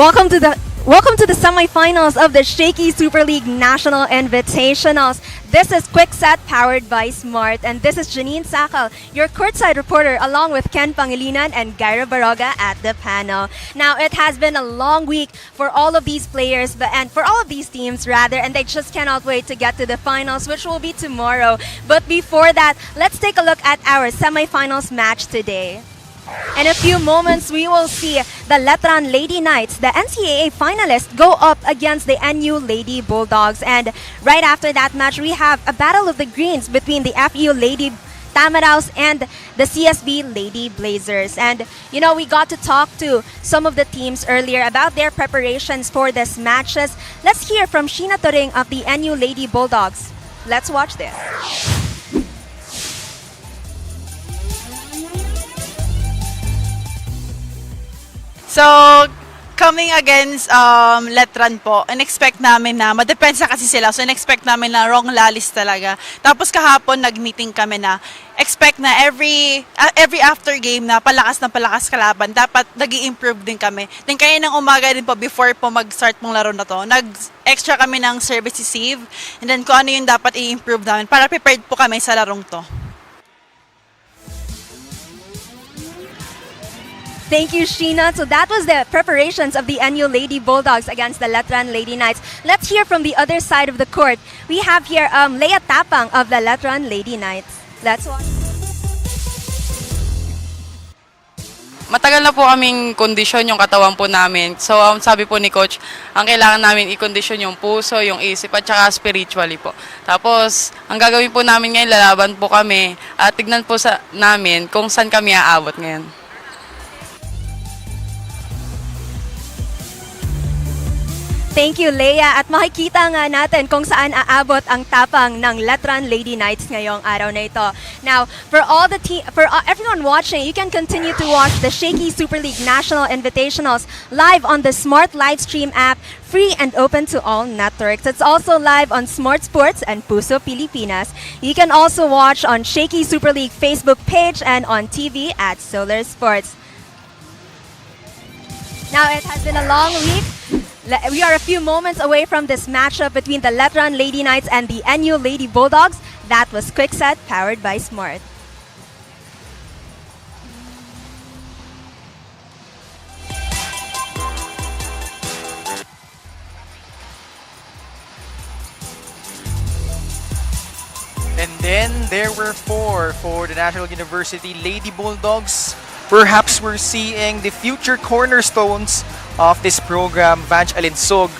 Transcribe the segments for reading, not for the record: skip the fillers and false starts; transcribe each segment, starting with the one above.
Welcome to the semifinals of the Shakey Super League National Invitationals. This is Quick Set powered by Smart, and this is Janine Sakal, your courtside reporter, along with Ken Pangilinan and Gaira Baroga at the panel. Now, it has been a long week for all of these players, and for all of these teams rather, and they just cannot wait to get to the finals, which will be tomorrow. But before that, let's take a look at our semifinals match today. In a few moments, we will see the Letran Lady Knights, the NCAA finalists, go up against the NU Lady Bulldogs. And right after that match, we have a battle of the greens between the FEU Lady Tamaraws and the CSB Lady Blazers. And, you know, we got to talk to some of the teams earlier about their preparations for these matches. Let's hear from Sheena Turing of the NU Lady Bulldogs. Let's watch this. So, coming against Letran po, in-expect namin na, madepensa kasi sila, so in-expect namin na wrong lalis talaga. Tapos kahapon, nag-meeting kami na, expect na every after game na palakas kalaban, dapat nag-i-improve din kami. Then kaya ng umaga din po, before po mag-start mong laro na to, nag-extra kami ng service receive, and then kung ano yung dapat i-improve namin, para prepared po kami sa larong to. Thank you, Sheena. So that was the preparations of the NU Lady Bulldogs against the Letran Lady Knights. Let's hear from the other side of the court. We have here Leia Tapang of the Letran Lady Knights. Let's watch. Matagal na po kaming kondisyon yung katawan po namin. So sabi po ni Coach, ang kailangan namin i-kondisyon yung puso, yung isip at saka spiritually po. Tapos ang gagawin po namin ngayon, lalaban po kami at tignan po namin kung saan kami aabot ngayon. Thank you, Leia. At makikita nga natin kung saan aabot ang tapang ng Letran Lady Knights ngayong araw na ito. Now, for everyone watching, you can continue to watch the Shakey Super League National Invitationals live on the Smart LiveStream App, free and open to all networks. It's also live on Smart Sports and Puso, Pilipinas. You can also watch on Shakey Super League Facebook page and on TV at Solar Sports. Now, it has been a long week. We are a few moments away from this matchup between the Letran Lady Knights and the NU Lady Bulldogs. That was Quick Set powered by Smart. And then there were four for the National University Lady Bulldogs. Perhaps we're seeing the future cornerstones of this program, Vanch Alinsog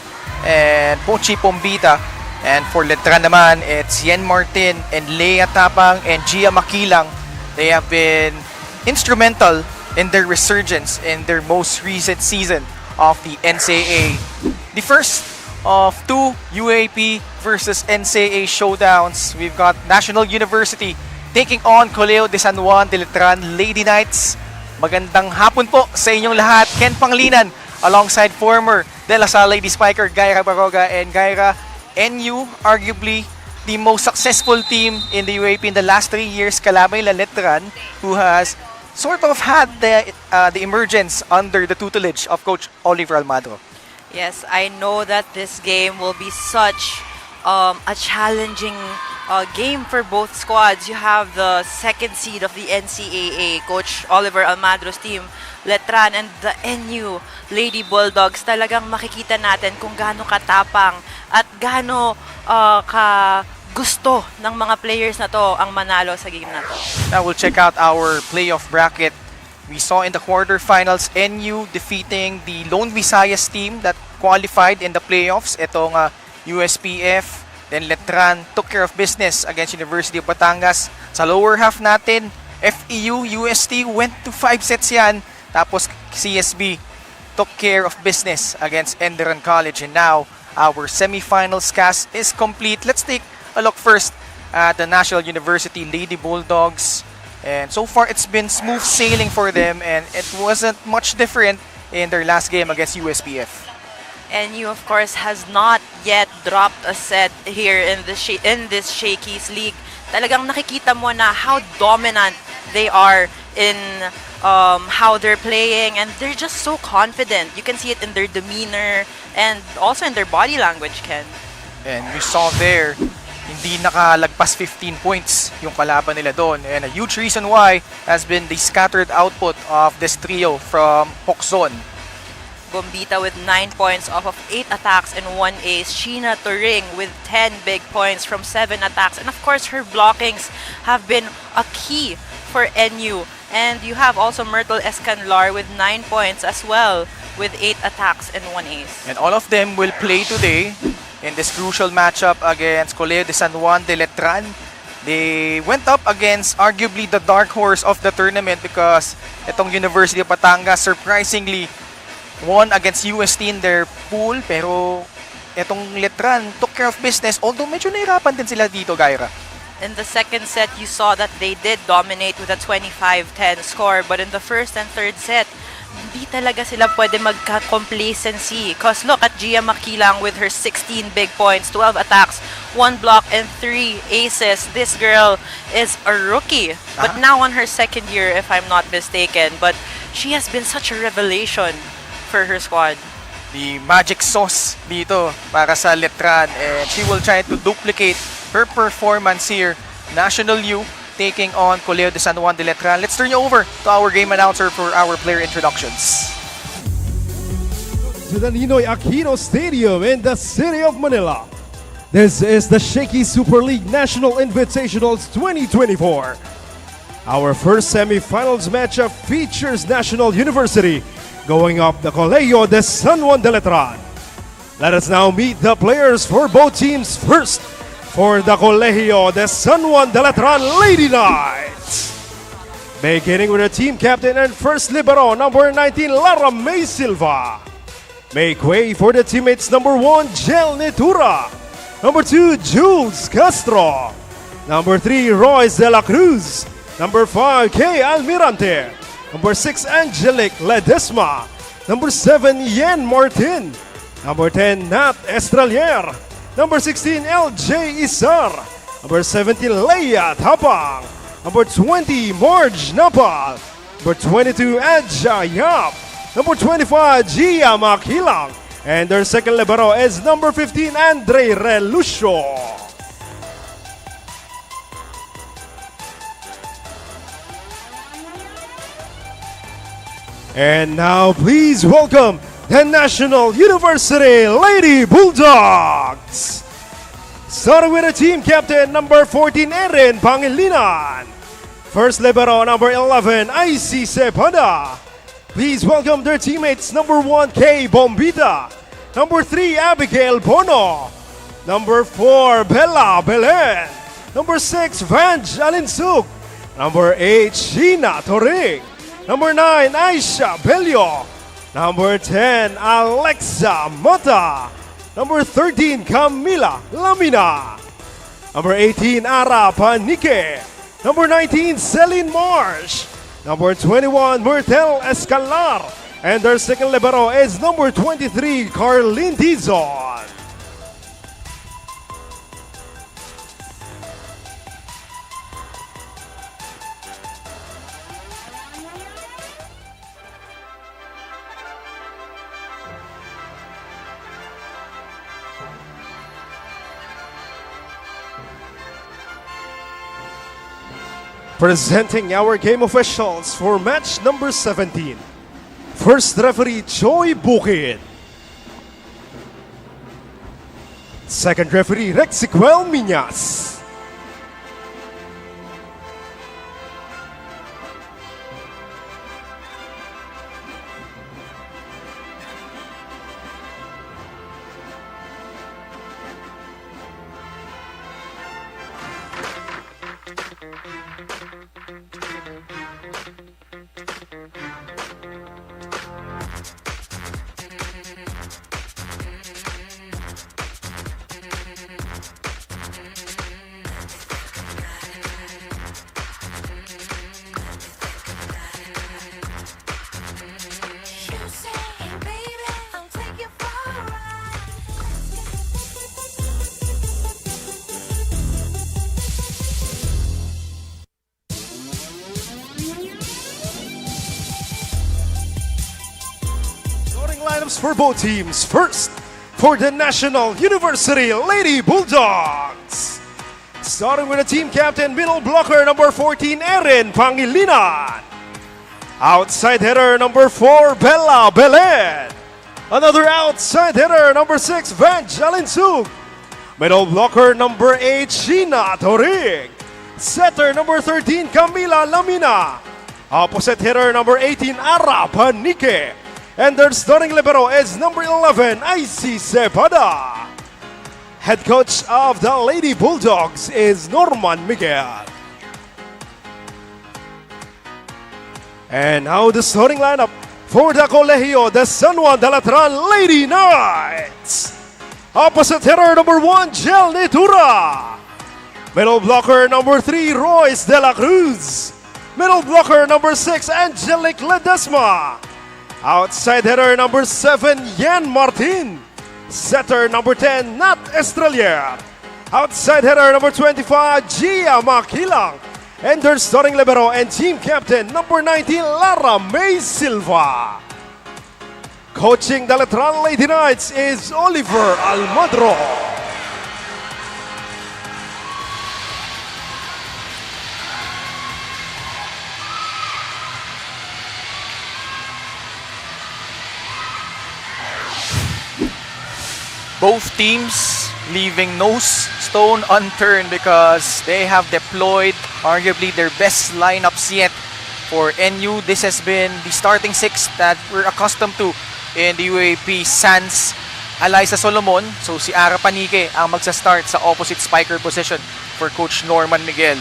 and Pochi Pombita. And for Letran naman, it's Yen Martin and Leia Tapang and Gia Makilang. They have been instrumental in their resurgence in their most recent season of the NCAA. The first of two UAP versus NCAA showdowns. We've got National University taking on Colegio de San Juan de Letran Lady Knights. Magandang hapon po sa inyong lahat. Ken Panglinan alongside former De La Salle Lady Spiker Gaira Baroga. And Gaira, NU, arguably the most successful team in the UAP in the last 3 years, kalabay la Letran, who has sort of had the emergence under the tutelage of Coach Oliver Almagro. Yes, I know that this game will be such a challenging game for both squads. You have the second seed of the NCAA, Coach Oliver Almagro's team, Letran, and the NU Lady Bulldogs. Talagang makikita natin kung gaano katapang at gaano ka gusto ng mga players na to ang manalo sa game na to. Now we'll check out our playoff bracket. We saw in the quarterfinals NU defeating the Lone Visayas team that qualified in the playoffs. Itong USPF. Then Letran took care of business against University of Batangas. Sa lower half natin, FEU, UST went to 5 sets yan. Tapos CSB took care of business against Enderan College. And now, our semifinals cast is complete. Let's take a look first at the National University Lady Bulldogs. And so far, it's been smooth sailing for them. And it wasn't much different in their last game against USPF. NU, of course, has not yet dropped a set here in this Shakey's league. Talagang nakikita mo na how dominant they are in how they're playing, and they're just so confident. You can see it in their demeanor and also in their body language, Ken. And we saw there, hindi nakalagpas 15 points yung kalaban nila doon. And a huge reason why has been the scattered output of this trio from Hokzon. Bombita with 9 points off of 8 attacks and 1 ace. Sheena Turing with 10 big points from 7 attacks. And of course, her blockings have been a key for NU. And you have also Myrtle Escanlar with 9 points as well, with 8 attacks and 1 ace. And all of them will play today in this crucial matchup against Colegio de San Juan de Letran. They went up against arguably the dark horse of the tournament because itong University of Batangas surprisingly won against UST in their pool, pero itong Letran took care of business, although medyo nahirapan din sila dito, Gaira. In the second set, you saw that they did dominate with a 25-10 score, but in the first and third set, hindi talaga sila pwede magka-complacency. Because look at Gia Makilang with her 16 big points, 12 attacks, 1 block, and 3 aces. This girl is a rookie, but now on her second year, if I'm not mistaken. But she has been such a revelation for her squad. The magic sauce dito para sa Letran, and she will try to duplicate her performance here. National U taking on Colegio de San Juan de Letran. Let's turn you over to our game announcer for our player introductions. To the Ninoy Aquino Stadium in the city of Manila. This is the Shakey Super League National Invitationals 2024. Our first semifinals matchup features National University going up the Colegio de San Juan de Letran. Let us now meet the players for both teams. First, for the Colegio de San Juan de Letran Lady Knights. Beginning with the team captain and first libero, number 19, Lara May Silva. Make way for the teammates, number 1, Jel Netura. Number 2, Jules Castro. Number 3, Royce De La Cruz. Number 5, Kay Almirante. Number 6, Angelic Ledesma. Number 7, Yen Martin. Number 10, Nat Estralier. Number 16, LJ Isar. Number 17, Leia Tapang. Number 20, Marge Napal. Number 22, Adja Yap. Number 25, Gia Makilang. And their second libero is number 15, Andre Relucio. And now please welcome the National University Lady Bulldogs. Starting with the team captain, number 14, Erin Pangilinan. First libero, number 11, Icy Cepeda. Please welcome their teammates, number 1, Kay Bombita. Number 3, Abigail Bono. Number 4, Bella Belen. Number 6, Vange Alinsuk. Number 8, Sheena Torig. Number 9, Aisha Belio. Number 10, Alexa Mota. Number 13, Camila Lamina. Number 18, Ara Panike. Number 19, Celine Marsh. Number 21, Myrtle Escalar. And their second libero is number 23, Carlin Dizon. Presenting our game officials for match number 17. First referee, Joy Bukid. Second referee, Rexiquel Miñas. for both teams. First, for the National University Lady Bulldogs. Starting with the team captain, middle blocker number 14, Erin Pangilinan. Outside hitter number 4, Bella Belen. Another outside hitter number 6, Vange Alinsug. Middle blocker number 8, Sheena Torig. Setter number 13, Camila Lamina. Opposite hitter number 18, Ara Panique. And their starting libero is number 11, Icy Cepada. Head coach of the Lady Bulldogs is Norman Miguel. And now the starting lineup for the Colegio de San Juan de Letran Lady Knights. Opposite hitter number 1, Jel Netura. Middle blocker number 3, Royce De La Cruz. Middle blocker number 6, Angelique Ledesma. Outside hitter number 7, Yan Martin. Setter number 10, Nat Estrelier. Outside hitter number 25, Gia Makilang. And their starting libero and team captain number 19, Lara May Silva. Coaching the Letran Lady Knights is Oliver Almadro. Both teams leaving no stone unturned because they have deployed arguably their best lineups yet. For NU, this has been the starting 6 that we're accustomed to in the UAP. Sans Eliza Solomon, so si Ara Panique ang magsa-start sa opposite spiker position for Coach Norman Miguel.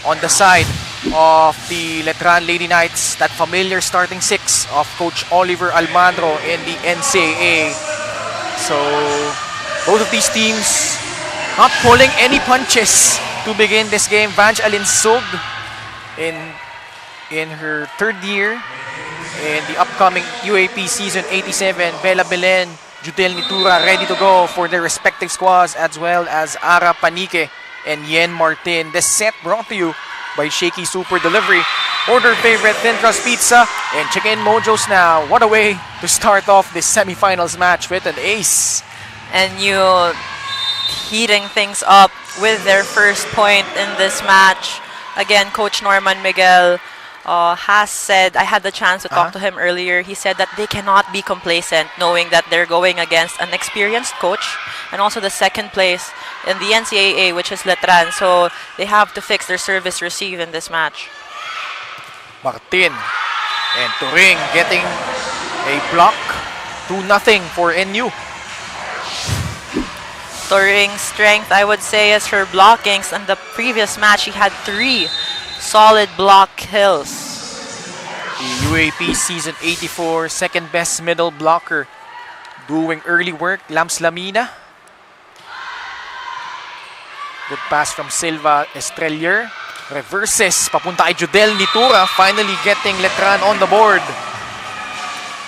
On the side of the Letran Lady Knights, that familiar starting 6 of Coach Oliver Almandro in the NCAA. So, both of these teams not pulling any punches to begin this game. Vange Alinsug in her 3rd year in the upcoming UAP season 87. Bella Belen, Judel Nitura ready to go for their respective squads, as well as Ara Panique and Yen Martin. The set brought to you by Shakey Super Delivery. Order favorite thin crust pizza and chicken mojos now. What a way to start off this semifinals match with an ace. And you heating things up with their first point in this match. Again, Coach Norman Miguel has said, I had the chance to talk to him earlier, he said that they cannot be complacent knowing that they're going against an experienced coach and also the 2nd place in the NCAA, which is Letran. So they have to fix their service receive in this match. Martin and Turing getting a block. 2-0 for NU. Turing's strength, I would say, is her blockings. In the previous match, she had 3 solid block kills. The UAP season 84 second best middle blocker doing early work. Lams Lamina. Good pass from Silva Estrelier. Reverses papunta kay Judel Nitura, finally getting Letran on the board.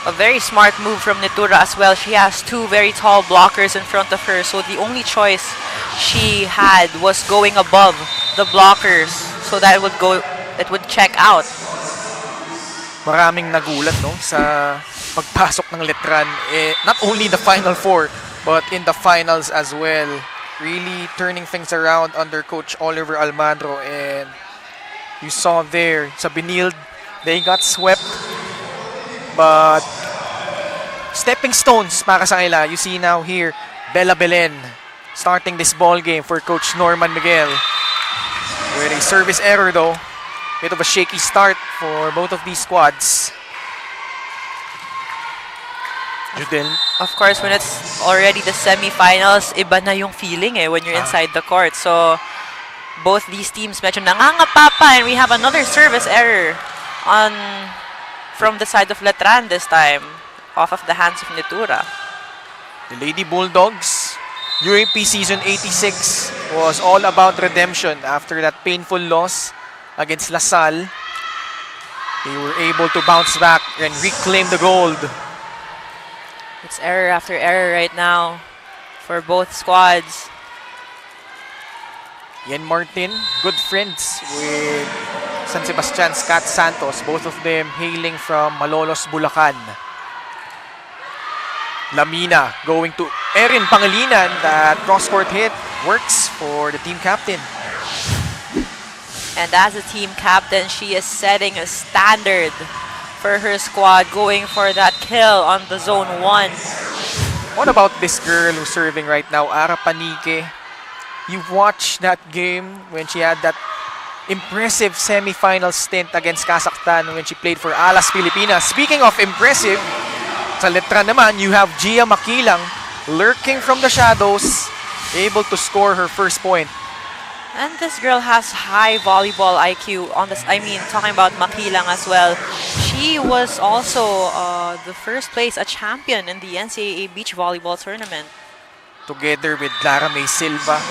A very smart move from Nitura as well. She has 2 very tall blockers in front of her, so the only choice she had was going above the blockers so that it would check out. Maraming nagulat no sa pagpasok ng Letran, not only the Final Four but in the finals as well. Really turning things around under Coach Oliver Almandro, and you saw there sa Binild, they got swept. But stepping stones para sa kanila. You see now here, Bella Belen starting this ball game for Coach Norman Miguel. With a service error though. Bit of a shaky start for both of these squads. Judel. Of course, when it's already the semifinals, iba na yung feeling when you're inside the court. So both these teams medyo nangangapa pa, and we have another service error from the side of Letran this time, off of the hands of Nitura. The Lady Bulldogs, UAP season 86 was all about redemption after that painful loss against LaSalle. They were able to bounce back and reclaim the gold. It's error after error right now for both squads. Yen Martin, good friends with San Sebastian's Kat Santos, both of them hailing from Malolos, Bulacan. Lamina going to Erin Pangilinan. That cross-court hit works for the team captain. And as a team captain, she is setting a standard for her squad, going for that kill on the zone 1. What about this girl who's serving right now, Ara Panike? You've watched that game when she had that impressive semifinal stint against Kazakhstan when she played for Alas Pilipinas. Speaking of impressive, sa Letran naman, you have Gia Makilang lurking from the shadows, able to score her first point. And this girl has high volleyball IQ on this. I mean, talking about Makilang as well. She was also the first place, a champion in the NCAA beach volleyball tournament. Together with Clara May Silva.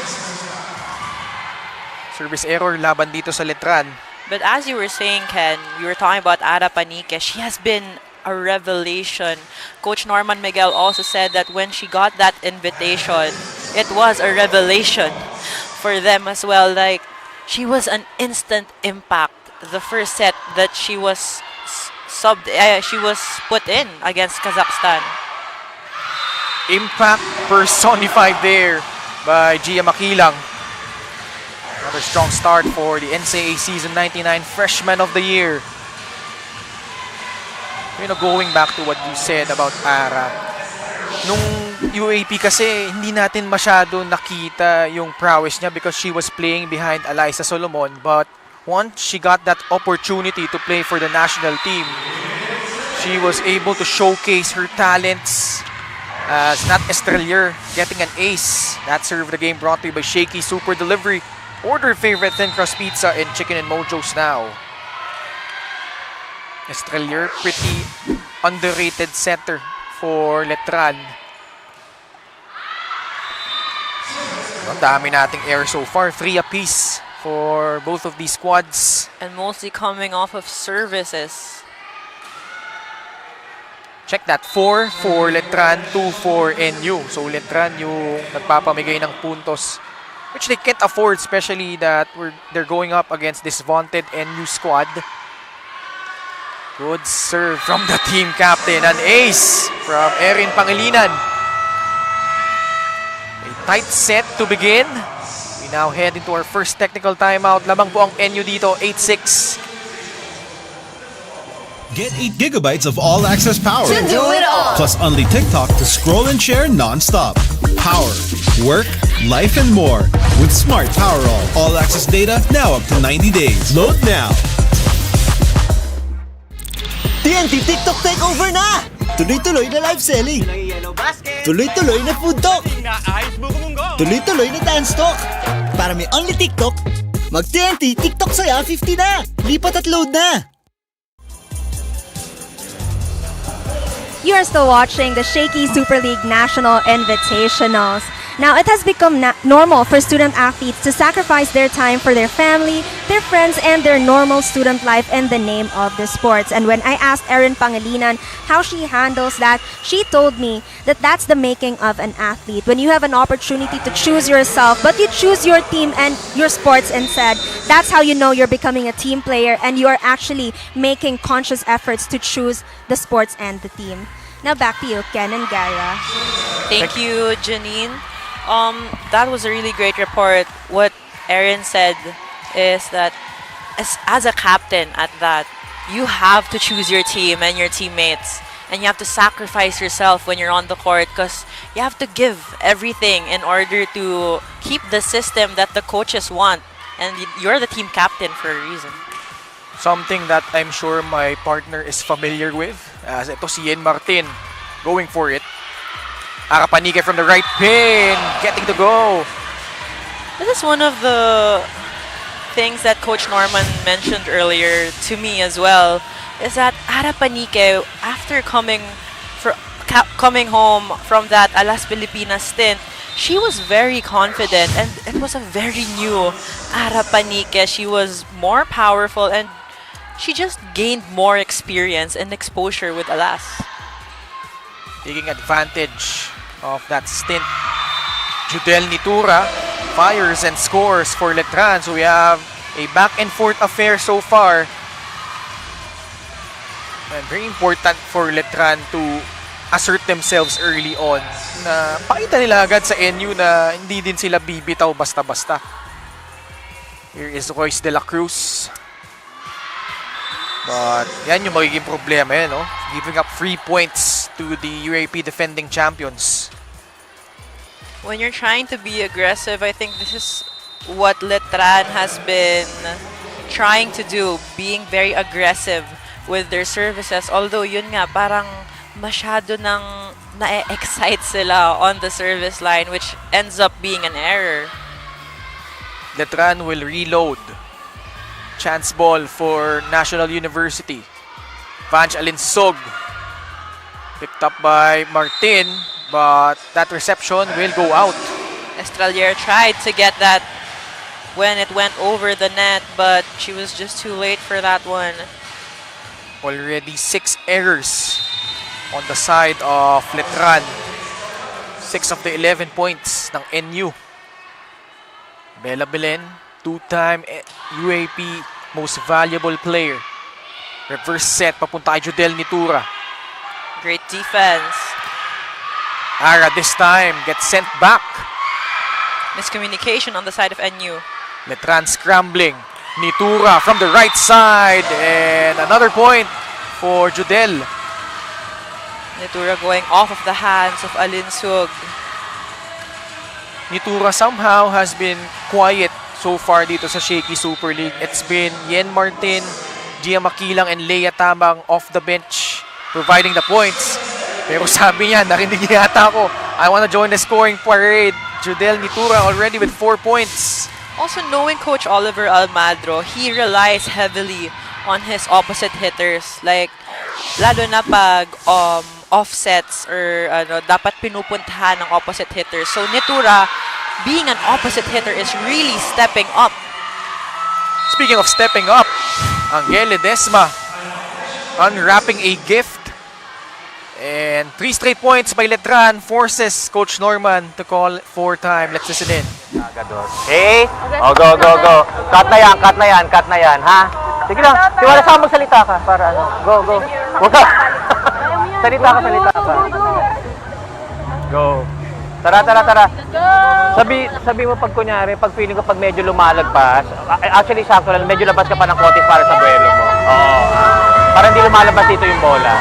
Service error laban dito sa Letran. But as you were saying, Ken, you were talking about Ara Panike. She has been a revelation. Coach Norman Miguel also said that when she got that invitation, it was a revelation for them as well. Like, she was an instant impact. The first set that she was she was put in against Kazakhstan. Impact personified there by Gia Makilang. Another strong start for the NCAA Season 99 Freshman of the Year. You know, going back to what you said about Ara, nung UAP kasi hindi natin masyado nakita yung prowess niya because she was playing behind Eliza Solomon. But once she got that opportunity to play for the national team, she was able to showcase her talents. As Nat Estrelier getting an ace. That serve of the game brought to you by Shakey Super Delivery. Order favorite thin crust pizza and chicken and mojos now. Estrelier, pretty underrated center for Letran. Ang dami nating air so far. 3 apiece for both of these squads. And mostly coming off of services. Check that, 4 for Letran, 2 for NU. So Letran yung nagpapamigay ng puntos, which they can't afford, especially that they're going up against this vaunted NU squad. Good serve from the team captain. An ace from Erin Pangilinan. A tight set to begin. We now head into our first technical timeout. Lamang po ang NU dito, 8-6. Get 8 gigabytes of all-access power. To do it all. Plus only TikTok to scroll and share non-stop. Power, work, life, and more. With Smart Power All-access data now up to 90 days. Load now. TNT TikTok takeover na! Tuloy-tuloy na live selling. Tuloy-tuloy na food talk. Tuloy-tuloy na dance talk. Para may only TikTok, mag-TNT TikTok saya 50 na. Lipat at load na. You are still watching the Shakey Super League National Invitationals. Now, it has become normal for student athletes to sacrifice their time for their family, their friends, and their normal student life in the name of the sports. And when I asked Erin Pangilinan how she handles that, she told me that that's the making of an athlete. When you have an opportunity to choose yourself, but you choose your team and your sports instead, that's how you know you're becoming a team player and you are actually making conscious efforts to choose the sports and the team. Now back to you, Ken and Gaira. Thank you, Janine. That was a really great report. What Erin said is that as a captain at that, you have to choose your team and your teammates. And you have to sacrifice yourself when you're on the court because you have to give everything in order to keep the system that the coaches want. And you're the team captain for a reason. Something that I'm sure my partner is familiar with. As ito si Yen Martin going for it. Ara Panike from the right pin, getting to go. This is one of the things that Coach Norman mentioned earlier to me as well, is that Ara Panike, after coming home from that Alas Pilipinas stint, she was very confident and it was a very new Ara Panike. She was more powerful and she just gained more experience and exposure with Alas. Taking advantage of that stint, Judel Nitura fires and scores for Letran. So we have a back and forth affair so far. And very important for Letran to assert themselves early on. Na pakita nila agad sa NU na hindi din sila bibitaw basta-basta. Here is Royce de la Cruz. But yan yung magiging problema yan, no? Giving up 3 points to the UAP defending champions. When you're trying to be aggressive, I think this is what Letran has been trying to do, being very aggressive with their services. Although yun nga, parang masyado nang na-excite sila on the service line, which ends up being an error. Letran will reload. Chance ball for National University. Vange Alinsog. Picked up by Martin, but that reception will go out. Estrelier tried to get that when it went over the net, but she was just too late for that one. Already 6 errors on the side of Letran. 6 of the 11 points ng NU. Bella Belen, 2-time UAP most valuable player. Reverse set papunta kay Judel Nitura. Great defense. Ara this time gets sent back. Miscommunication on the side of NU. Letran scrambling. Nitura from the right side. And another point for Judel. Nitura going off of the hands of Alinsug. Nitura somehow has been quiet so far dito sa Shakey Super League. It's been Yen Martin, Gia Makilang, and Leia Tabang off the bench providing the points. Pero sabi niya, narinig yata ako, I want to join the scoring parade. Judel Nitura already with 4 points. Also, knowing Coach Oliver Almadro, he relies heavily on his opposite hitters. Like, lalo na pag offsets or dapat pinupuntahan ng opposite hitters. So, Nitura, being an opposite hitter, is really stepping up. Speaking of stepping up, Angel Ledesma unwrapping a gift. And 3 straight points by Letran forces Coach Norman to call 4-time. Let's listen in. Okay? Oh, go, go, go. Cut na yan, cut na yan, cut na yan, ha? Sige lang, tiwala sa magsalita ka para ano. Go, go. Huwag ka. Salita ka, salita ka. Go. Tara, tara, tara. Sabi mo pag kunyari, pag feeling ko pag medyo lumalagpas, actually sakto lang, medyo labas ka pa ng konti para sa buwelo mo. Oo. Para hindi lumalabas dito yung bola.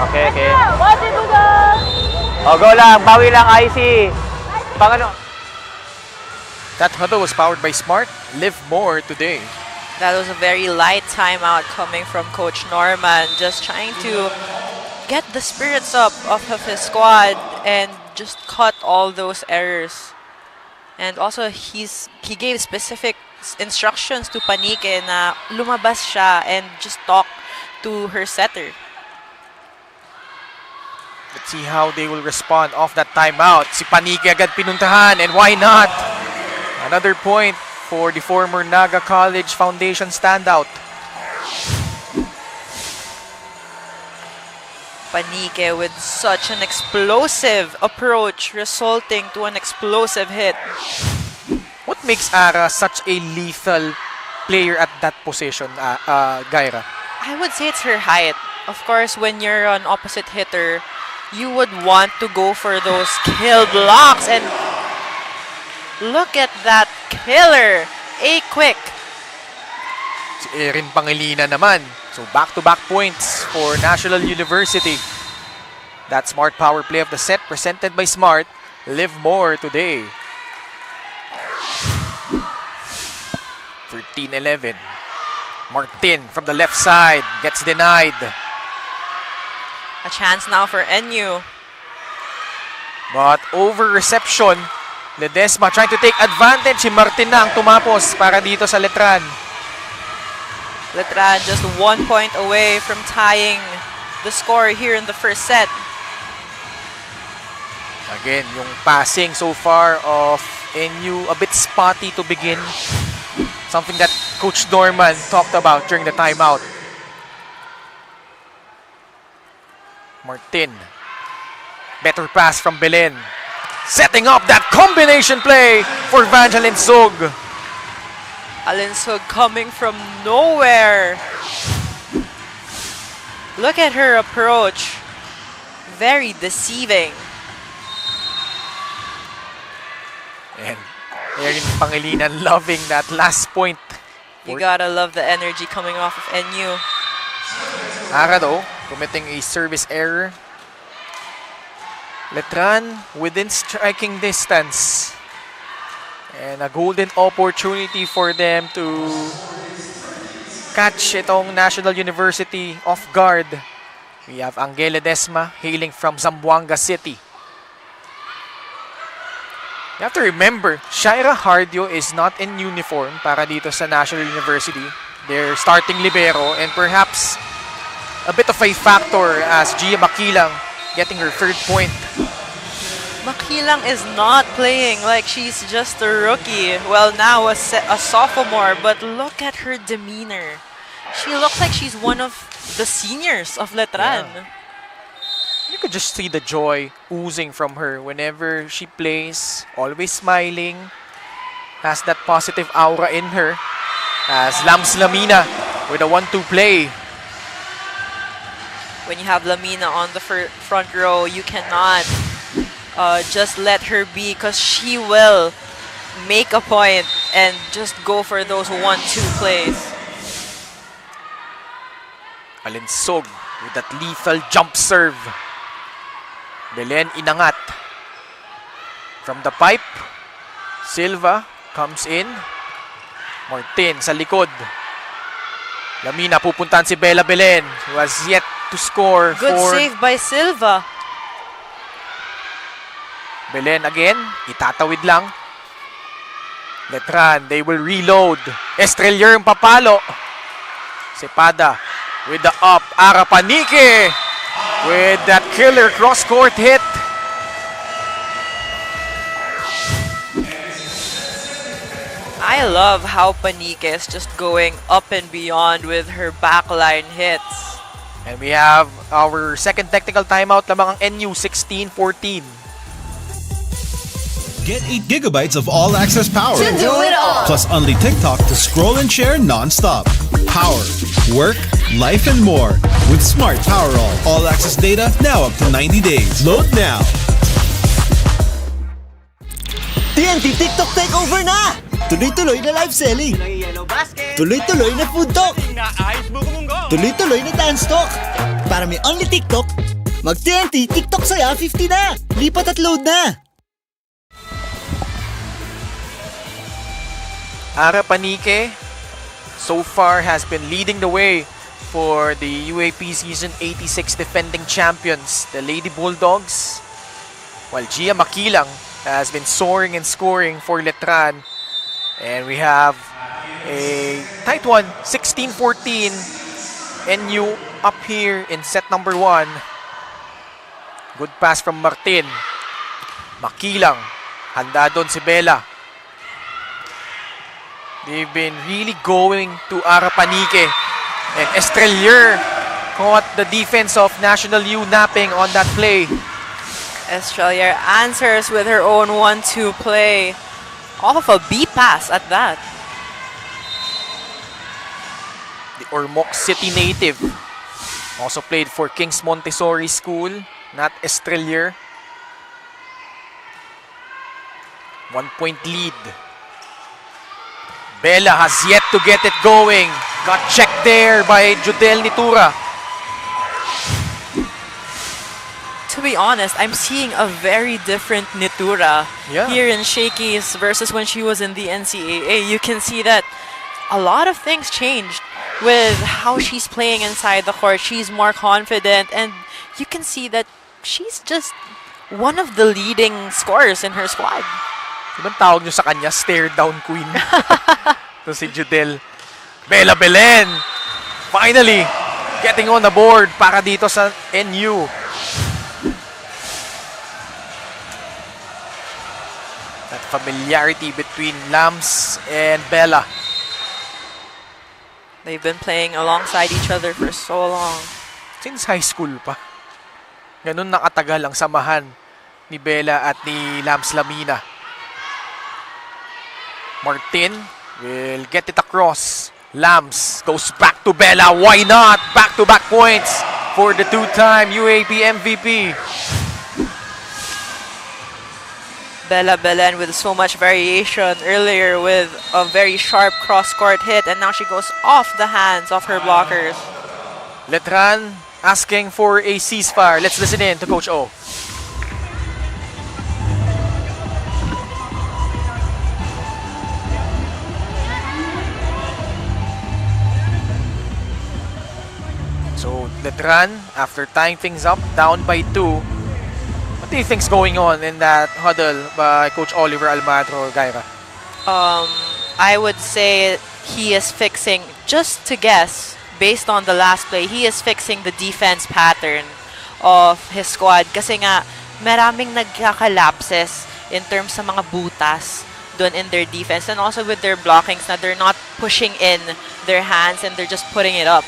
Okay, okay. Oh, go lang. Bawi lang, IC. Pang ano? That huddle was powered by Smart. Live more today. That was a very light timeout coming from Coach Norman, just trying to get the spirits up of his squad and just cut all those errors. And also, he gave specific instructions to Panique na lumabas siya and just talk to her setter. Let's see how they will respond off that timeout. Si Panique agad pinuntahan, and why not? Another point for the former Naga College Foundation standout. Panique with such an explosive approach, resulting to an explosive hit. What makes Ara such a lethal player at that position, Gaira? I would say it's her height. Of course, when you're an opposite hitter, you would want to go for those kill blocks. And look at that killer. A-quick. Si Erin Pangilinan naman. So back-to-back points for National University. That smart power play of the set presented by Smart. Live more today. 13-11. Martin from the left side gets denied. A chance now for NU. But over reception, Ledesma trying to take advantage. Si Martin na ang tumapos para dito sa Letran. Letran just 1 point away from tying the score here in the first set. Again, yung passing so far of NU a bit spotty to begin. Something that Coach Norman talked about during the timeout. Martin. Better pass from Belen. Setting up that combination play for Vangeline Zog. Alinsug coming from nowhere. Look at her approach. very deceiving. And Erin Pangilinan loving that last point. You gotta love the energy coming off of NU. Ara though, committing a service error. Letran within striking distance. And a golden opportunity for them to catch itong National University off guard. We have Angela Desma hailing from Zamboanga City. You have to remember, Shaira Hardio is not in uniform para dito sa National University. They're starting libero and perhaps a bit of a factor as Gia Makilang getting her third point. Makilang is not playing like she's just a rookie. Well, now a sophomore, but look at her demeanor. She looks like she's one of the seniors of Letran. Yeah. You could just see the joy oozing from her whenever she plays, always smiling, has that positive aura in her. As Lams Lamina with a 1-2 play. When you have Lamina on the front row, you cannot just let her be, because she will make a point and just go for those 1-2 plays. Alinsog with that lethal jump serve. Belen inangat. From the pipe, Silva comes in. Martin sa likod. Lamina pupuntahan si Bella Belen, who has yet to score. Good save by Silva. Belen again, itatawid lang. Letran, they will reload. Estrelier ang papalo. Sepada with the up. Arapanike with that killer cross-court hit. I love how Panike is just going up and beyond with her backline hits. And we have our second technical timeout lamang ang NU 16-14. Get 8 gigabytes of all-access power. To do it all. Plus only TikTok to scroll and share non-stop. Power, work, life, and more. With Smart Power All-access data now up to 90 days. Load now. TNT TikTok takeover na! Tuloy-tuloy na live selling. Tuloy-tuloy na food talk. Tuloy-tuloy na dance talk. Para may only TikTok, mag-TNT TikTok saya 50 na. Lipat at load na. Arapanike so far has been leading the way for the UAP Season 86 defending champions, the Lady Bulldogs. While Gia Makilang has been soaring and scoring for Letran. And we have a tight one, 16-14. NU up here in set number 1. Good pass from Martin. Makilang. Handa doon si Bella. They've been really going to Arapanike. And Estrelier caught the defense of National U napping on that play. Estrelier answers with her own 1-2 play. Off a B pass at that. The Ormoc City native. Also played for King's Montessori School. Not Estrelier. 1-point lead. Bella has yet to get it going. Got checked there by Judel Nitura. To be honest, I'm seeing a very different Nitura here in Shakey's versus when she was in the NCAA. You can see that a lot of things changed with how she's playing inside the court. She's more confident, and you can see that she's just one of the leading scorers in her squad. Ibang tawag nyo sa kanya, stare down queen. Ito si Judel. Bella Belen, finally getting on the board para dito sa NU. That familiarity between Lams and Bella. They've been playing alongside each other for so long. Since high school pa. Ganun nakatagal ang samahan ni Bella at ni Lams Lamina. Martin will get it across. Lams goes back to Bella. Why not? Back-to-back points for the two-time UAP MVP. Bella Belen with so much variation earlier with a very sharp cross-court hit, and now she goes off the hands of her blockers. Letran asking for a ceasefire. Let's listen in to Coach O. So Letran, after tying things up, down by 2. What do you think's going on in that huddle by Coach Oliver Almatro, Gaira? I would say he is fixing, just to guess, based on the last play, he is fixing the defense pattern of his squad. Kasi nga, maraming nagkakalapses in terms sa mga butas dun in their defense, and also with their blockings na they're not pushing in their hands and they're just putting it up.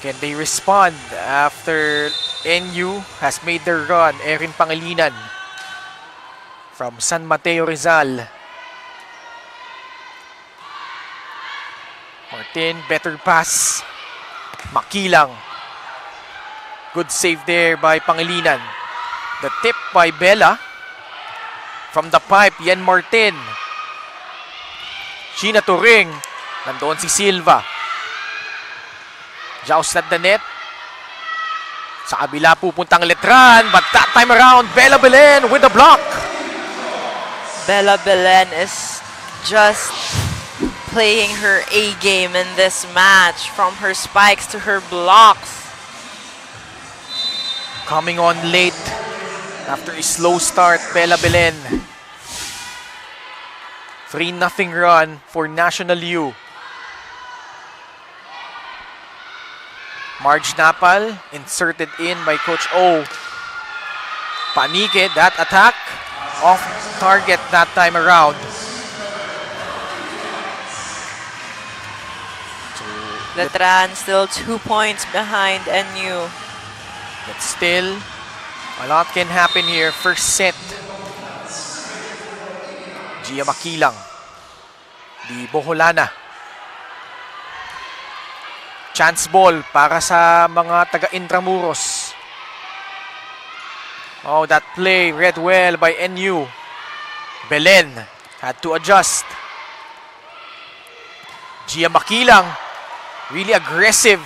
Can they respond after NU has made their run? Erin Pangilinan from San Mateo, Rizal. Martin, better pass. Makilang. Good save there by Pangilinan. The tip by Bella. From the pipe, Yan Martin. Sheena Turing. Nandoon si Silva. Joust at the net. Sa kabila pupuntang Letran, but that time around, Bella Belen with the block. Bella Belen is just playing her A game in this match, from her spikes to her blocks. Coming on late after a slow start, Bella Belen. 3-0 run for National U. Marge Napal inserted in by Coach O. Panike, that attack off target that time around. Letran still 2 points behind NU. But still, a lot can happen here. First set. Gia Makilang. Di Boholana. Chance ball para sa mga taga-Intramuros. Oh, that play read well by NU. Belen had to adjust. Gia Makilang, really aggressive.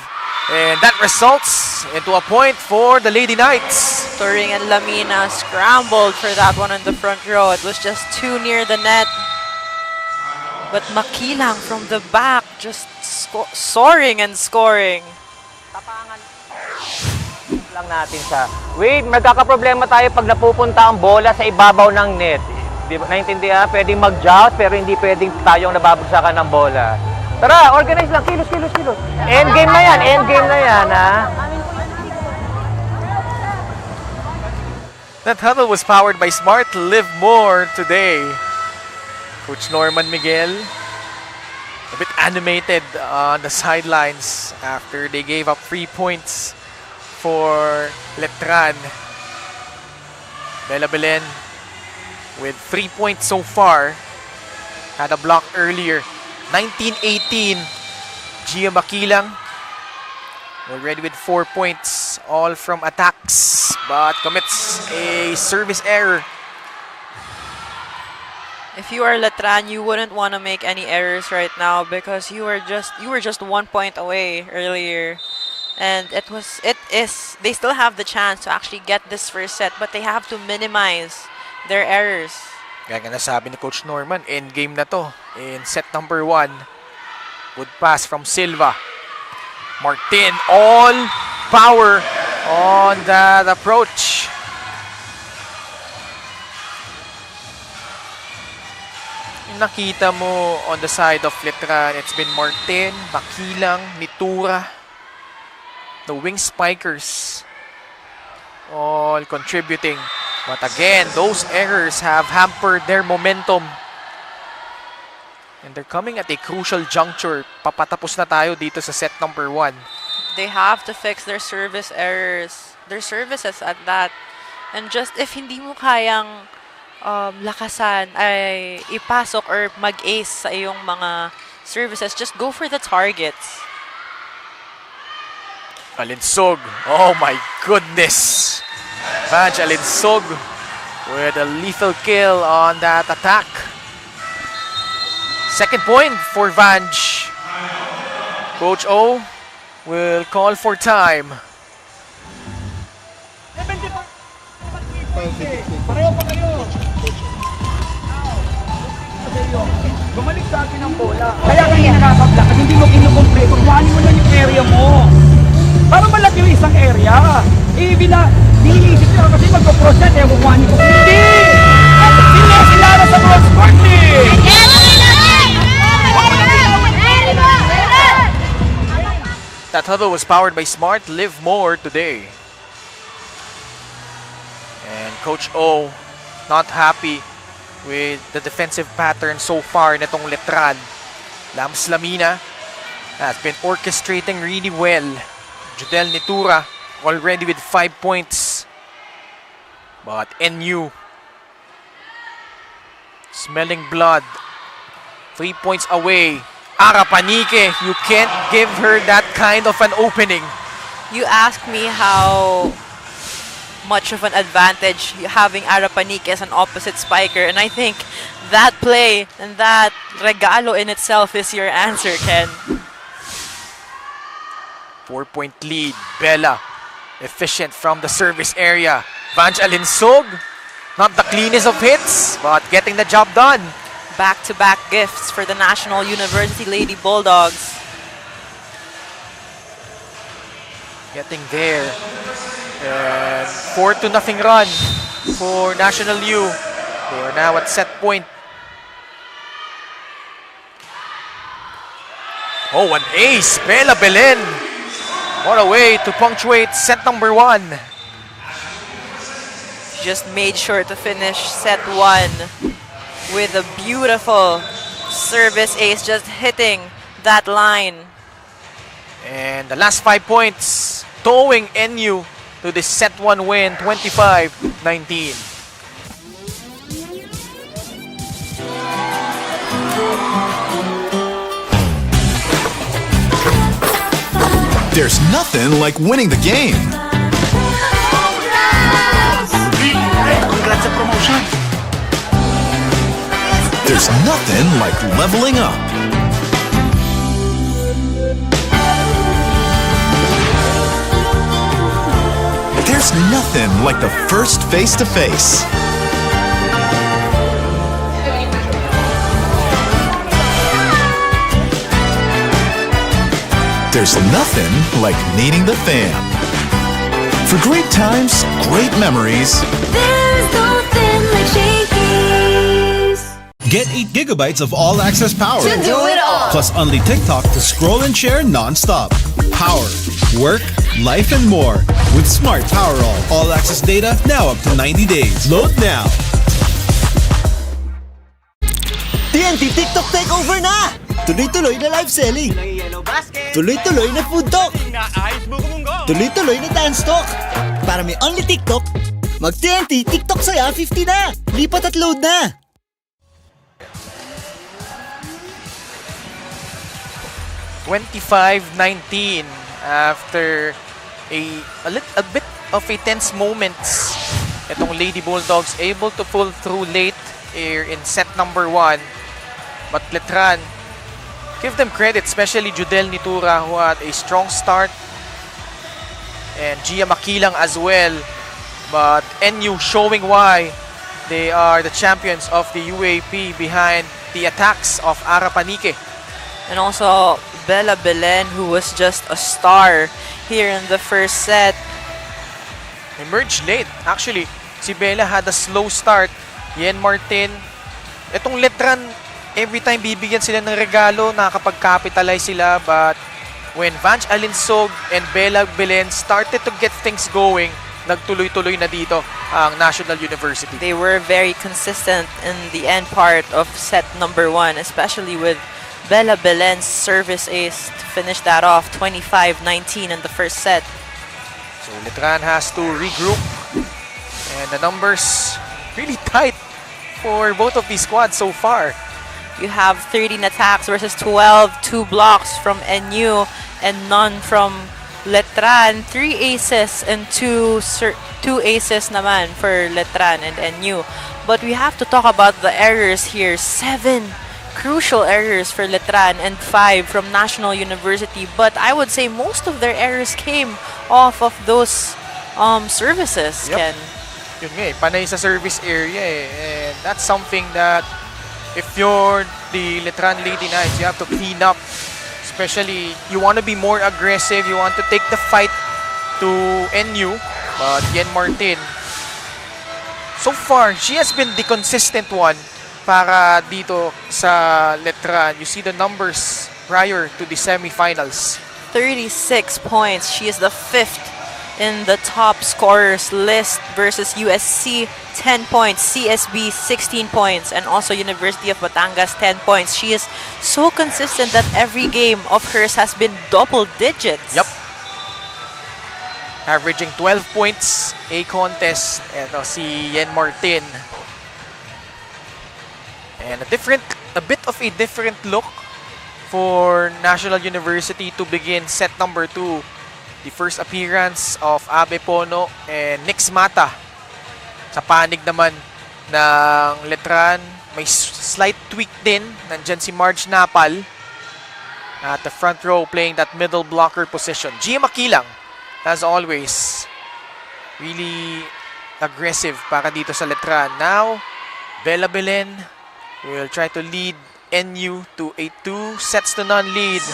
And that results into a point for the Lady Knights. Turing and Lamina scrambled for that one in the front row. It was just too near the net. But Makilang from the back just soaring and scoring. Tapangan lang natin siya. Wait, magkakaproblema tayo pag napupunta ang bola sa ibabaw ng net. Di ba? Naintindihan? Pwedeng mag-joust pero hindi pwedeng tayong nababagsakan ng bola. Tara, organize lang. Kilos. Endgame na yan. Endgame na yan, ha? That huddle was powered by Smart Live More today. Coach Norman Miguel, a bit animated on the sidelines after they gave up 3 points for Letran. Bella Belen with 3 points so far. Had a block earlier. 19-18. Gia Makilang already with 4 points, all from attacks, but commits a service error. If you are Letran, you wouldn't want to make any errors right now because you were just 1 point away earlier. And they still have the chance to actually get this first set, but they have to minimize their errors. Kaya nga nasabi ni Coach Norman, endgame na to in set number 1. Good pass from Silva. Martin, all power on that approach. Nakita mo on the side of Letran, it's been Martin, Makilang, Nitura, the wing spikers, all contributing. But again, those errors have hampered their momentum. And they're coming at a crucial juncture. Papatapos na tayo dito sa set number 1. They have to fix their service errors, their services at that. And just if hindi mo kayang lakasan ay ipasok or mag-ace sa iyong mga services, just go for the targets. Alinsog. Oh my goodness. Vange Alinsog with a lethal kill on that attack. Second point for Vange. Coach O will call for time. Pareho pa kayo. Bumalik sa akin ang bola. Kaya kayo nakakabla kasi hindi mo kinukumpleto. Kuhanin mo lang yung area mo. Para malaki yung isang area. Niliisip nyo kasi magpo-cross yan. Eh, kuhanin ko. Hindi! Sila na sa cross court eh! That huddle was powered by Smart Live More today. And Coach O not happy with the defensive pattern so far nitong Letran. Lams Lamina has been orchestrating really well. Judel Nitura already with 5 points. But NU smelling blood. 3 points away. Arapanike, you can't give her that kind of an opening. You asked me how much of an advantage having Arapanike as an opposite spiker, and I think that play and that regalo in itself is your answer, Ken. 4-point lead. Bella, efficient from the service area. Vange Alinsog, not the cleanest of hits, but getting the job done. Back-to-back gifts for the National University Lady Bulldogs. Getting there. And 4-0 run for National U. They are now at set point. Oh, an ace! Bella Belen. What a way to punctuate set number 1. Just made sure to finish set 1 with a beautiful service ace, just hitting that line. And the last 5 points, towing NU to the set 1 win, 25-19. There's nothing like winning the game. Congrats sa promotion. There's nothing like leveling up. There's nothing like the first face-to-face. There's nothing like needing the fam. For great times, great memories. There's nothing like Shakey's. Get 8 gigabytes of all-access power. To do it all. Plus only TikTok to scroll and share non-stop. Power, work, life, and more. With Smart Power all-access data now up to 90 days. Load now. TNT TikTok takeover na! Tuloy-tuloy na live selling. Tuloy-tuloy na food talk. Tuloy-tuloy na dance talk. Para may only TikTok, mag-TNT TikTok saya 50 na. Lipat at load na. $25-19 after a bit of a tense moments. Itong Lady Bulldogs able to pull through late here in set number 1. But Letran, give them credit, especially Judel Nitura who had a strong start. And Gia Makilang as well. But NU showing why they are the champions of the UAP behind the attacks of Arapanike. And also Bella Belen, who was just a star here in the first set. Emerged late. Actually, si Bella had a slow start. Yen Martin. Itong Letran, every time bibigyan sila ng regalo, nakakapag-capitalize sila. But when Vange Alinsog and Bella Belen started to get things going, nagtuloy-tuloy na dito ang National University. They were very consistent in the end part of set number 1, especially with Bella Belen's service ace to finish that off, 25-19 in the first set. So Letran has to regroup. And the numbers really tight for both of these squads so far. You have 13 attacks versus 12, 2 blocks from NU, and none from Letran, 3 aces and 2 aces naman for Letran and NU. But we have to talk about the errors here. 7 crucial errors for Letran and 5 from National University. But I would say most of their errors came off of those services, Yep. Ken. Yun nga eh, panay sa service area eh. And that's something that if you're the Letran Lady Knights, you have to clean up. Especially, you want to be more aggressive, you want to take the fight to NU. But Yen Martin, so far, she has been the consistent one para dito sa Letran. You see the numbers prior to the semifinals. 36 points. She is the 5th in the top scorers list versus USC, 10 points, CSB, 16 points, and also University of Batangas, 10 points. She is so consistent that every game of hers has been double digits. Yep. Averaging 12 points a contest. Ito si Yen Martin. And a bit of a different look for National University to begin set number 2. The first appearance of Abe Pono and Nix Mata. Sa panig naman ng Letran, may slight tweak din. Nandyan si Marge Napal at the front row playing that middle blocker position. Gia Makilang, as always, really aggressive para dito sa Letran. Now, Bella Belen will try to lead NU to a 2-0 lead.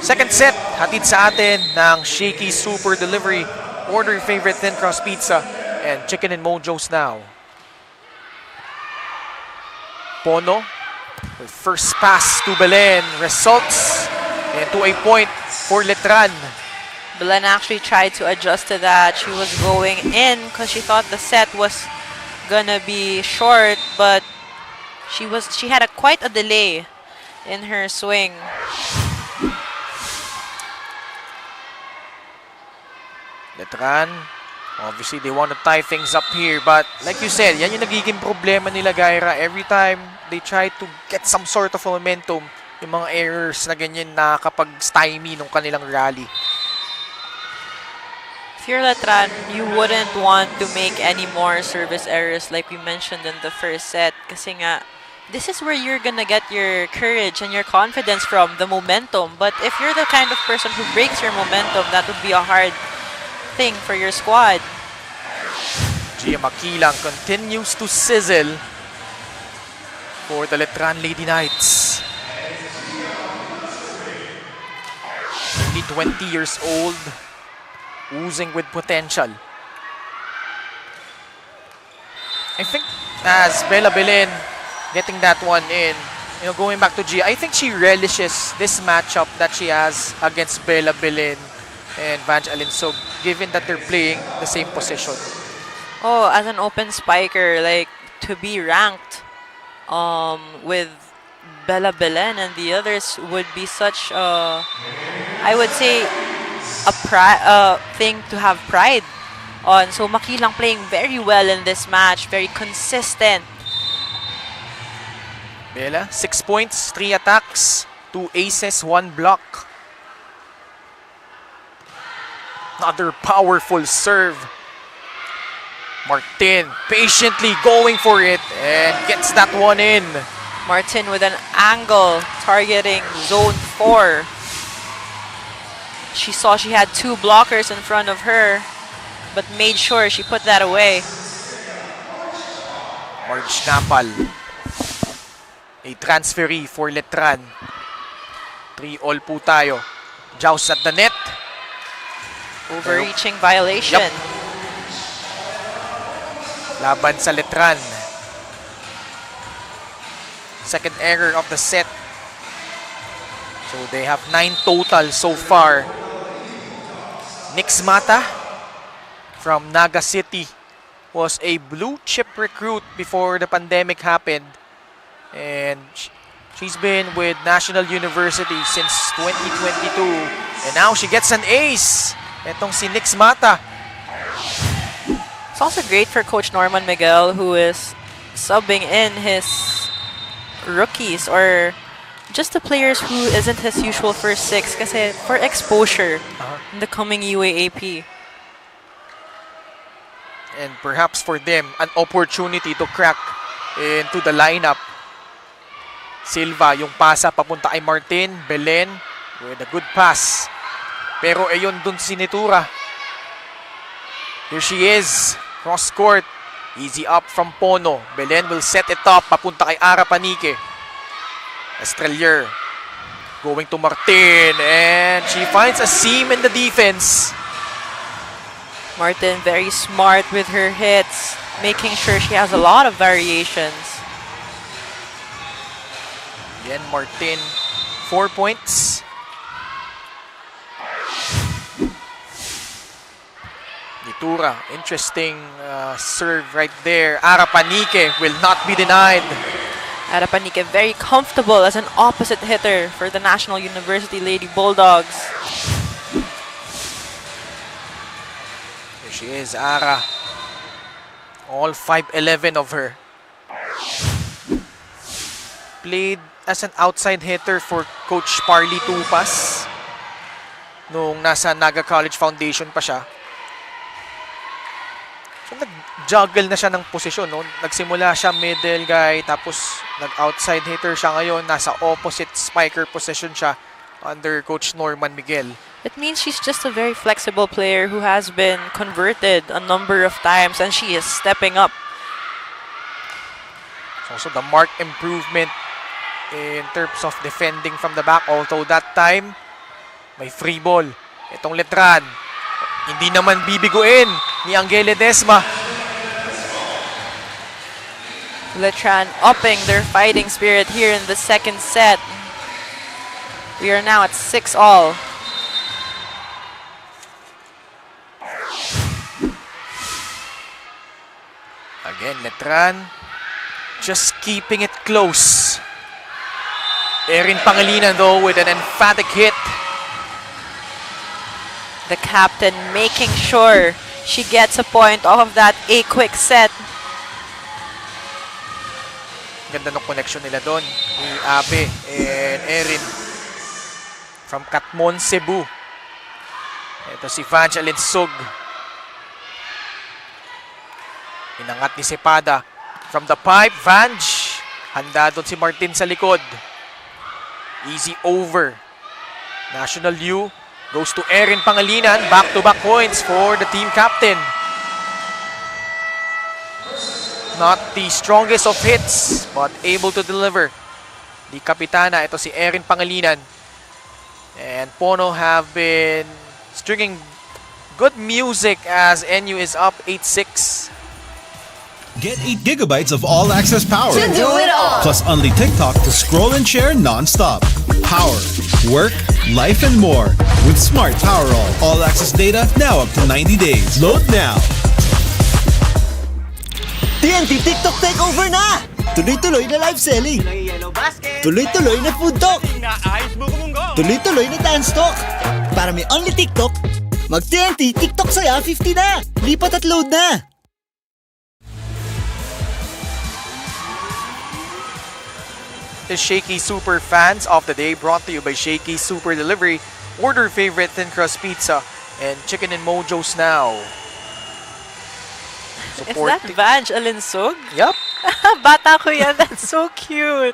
Second set, hatid sa atin ng Shakey Super Delivery. Order your favorite thin crust pizza and chicken and mojos now. Pono, her first pass to Belen results into a point for Letran. Belen actually tried to adjust to that. She was going in because she thought the set was gonna be short, but she had quite a delay in her swing. Letran, obviously they want to tie things up here, but like you said, yan yung nagiging problema nila, Gaira. Every time they try to get some sort of momentum, yung mga errors na ganyan nakakapag-stymie nung kanilang rally. If you're Letran, you wouldn't want to make any more service errors like we mentioned in the first set. Kasi nga, this is where you're gonna get your courage and your confidence from, the momentum. But if you're the kind of person who breaks your momentum, that would be a hard thing for your squad. Gia Makilang continues to sizzle for the Letran Lady Knights. Only 20 years old, oozing with potential. I think as Bella Belen getting that one in, you know, going back to Gia, I think she relishes this matchup that she has against Bella Belen and Vange Alinsog, given that they're playing the same position. Oh, as an open spiker, like to be ranked with Bella Belen and the others would be such I would say a thing to have pride on. So Makilang playing very well in this match, very consistent. Bella, 6 points, 3 attacks, 2 aces, 1 block. Another powerful serve. Martin patiently going for it and gets that one in. Martin with an angle targeting zone 4. She saw she had 2 blockers in front of her, but made sure she put that away. Marge Napal, a transferee for Letran. 3-all po tayo. Joust at the net. Overreaching violation. Yep. Laban sa Letran. Second error of the set. So they have 9 total so far. Nix Mata from Naga City was a blue chip recruit before the pandemic happened. And she's been with National University since 2022. And now she gets an ace. Etong si Nix Mata. It's also great for Coach Norman Miguel, who is subbing in his rookies or just the players who isn't his usual first 6 kasi for exposure. in the coming UAAP. And perhaps for them, an opportunity to crack into the lineup. Silva, yung pasa papunta kay Martin. Belen with a good pass. Pero ayun dun sinitura. Here she is. Cross court. Easy up from Pono. Belen will set it up. Papunta kay Ara Panique. Estrelier going to Martin. And she finds a seam in the defense. Martin very smart with her hits, making sure she has a lot of variations. Again, Martin, 4 points. Nitura, interesting serve right there. Ara Panique will not be denied. Ara Panique very comfortable as an opposite hitter for the National University Lady Bulldogs. Here she is, Ara. All 5'11" of her. Played as an outside hitter for Coach Parley Tupas nung nasa Naga College Foundation pa siya. So nag-juggle na siya ng posisyon. No? Nagsimula siya middle guy, tapos nag-outside hitter siya ngayon. Nasa opposite spiker position siya under Coach Norman Miguel. It means she's just a very flexible player who has been converted a number of times and she is stepping up. Also the marked improvement in terms of defending from the back. Although that time, may free ball. Itong Letran, hindi naman bibiguin ni Angele Desma. Letran upping their fighting spirit here in the second set. We are now at 6-all. Again, Letran just keeping it close. Erin Pangilinan though with an emphatic hit. The captain making sure she gets a point off of that a quick set. Ganda ng connection nila doon ni Abe and Erin from Katmon, Cebu. Ito si Vange Alinsug. Inangat ni Cepada from the pipe. Vange, handa doon si Martin sa likod. Easy over. National U goes to Erin Pangilinan. Back-to-back points for the team captain. Not the strongest of hits, but able to deliver. The kapitana, ito si Erin Pangilinan. And Pono have been stringing good music as NU is up 8-6. Get 8 gigabytes of all-access power. To do it all. Plus only TikTok to scroll and share non-stop. Power, work, life, and more. With Smart Power All-access data now up to 90 days. Load now. TNT TikTok takeover na! Tuloy-tuloy na live selling. Tuloy-tuloy na food talk. Tuloy-tuloy na dance talk. Para may only TikTok, mag-TNT TikTok saya 50 na. Lipat at load na. The Shakey Super Fans of the Day brought to you by Shakey Super Delivery. Order favorite thin crust pizza and chicken and mojos now. Is that Vange Alinsug? Yup. Bata ko yan. That's so cute.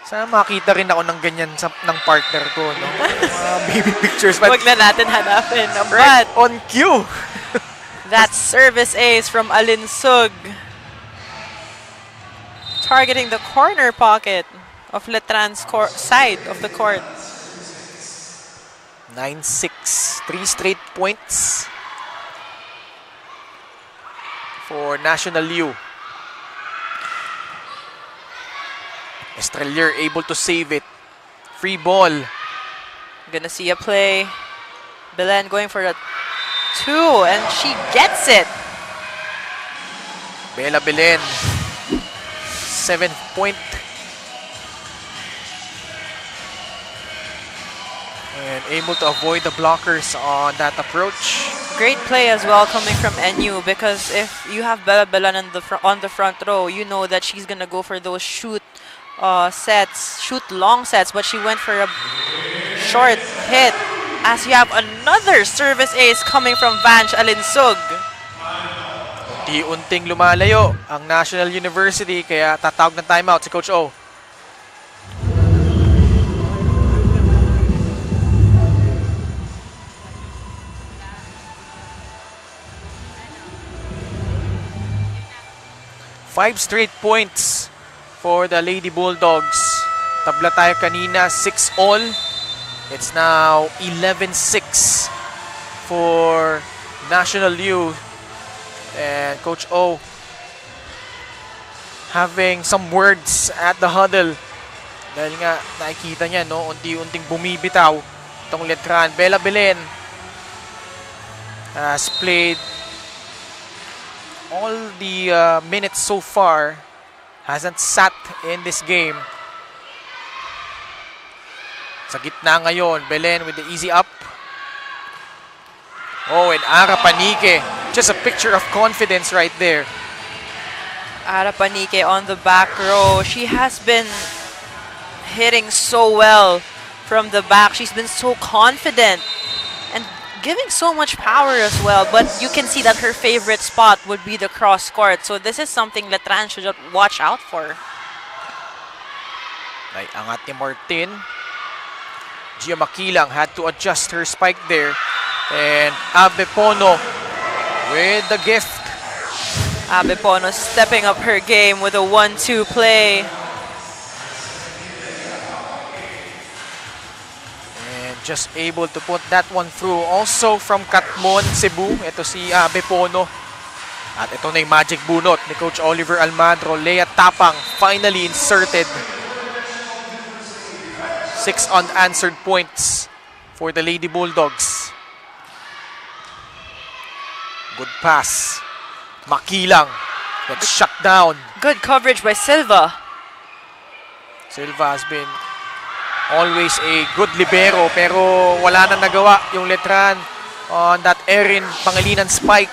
Sana makita rin ako ng ganyan ng partner ko. No? Baby pictures. But Huwag na natin hanapin. right But on cue. that service ace from Alinsug. Targeting the corner pocket of Letran's side of the court. 9-6. 3 straight points for National U. Estrelier able to save it. Free ball. Gonna see a play. Belen going for a 2 and she gets it. Bella Belen. 7th point. And able to avoid the blockers on that approach. Great play as well coming from NU because if you have Bella Belen on the front row, you know that she's gonna go for those shoot long sets, but she went for a short hit as you have another service ace coming from Vanch Alinsug. Unti-unting lumalayo ang National University kaya tatawag ng timeout si Coach O. Five straight points for the Lady Bulldogs. Tabla tayo kanina, 6-all. It's now 11-6 for National U. And Coach O having some words at the huddle. Dahil nga nakikita niya, no, unti-unting bumibitaw itong Letran. Bella Belen has played all the minutes so far, hasn't sat in this game. Sa gitna ngayon, Belen with the easy up. Oh, and Ara Panique. Just a picture of confidence right there. Ara Panique on the back row. She has been hitting so well from the back. She's been so confident and giving so much power as well. But you can see that her favorite spot would be the cross court. So this is something Letran should watch out for. Ay, angat ni Martin. Gia Makilang had to adjust her spike there. And Abe Pono with the gift. Abe Pono stepping up her game with a 1-2 play. And just able to put that one through. Also from Katmon, Cebu. Ito si Abe Pono. At ito na yung magic bunot ni Coach Oliver Almadro. Lea Tapang finally inserted. 6 unanswered points for the Lady Bulldogs. Good pass. Makilang. That's shut down. Good coverage by Silva. Silva has been always a good libero pero wala na nagawa yung Letran on that Erin Pangilinan spike.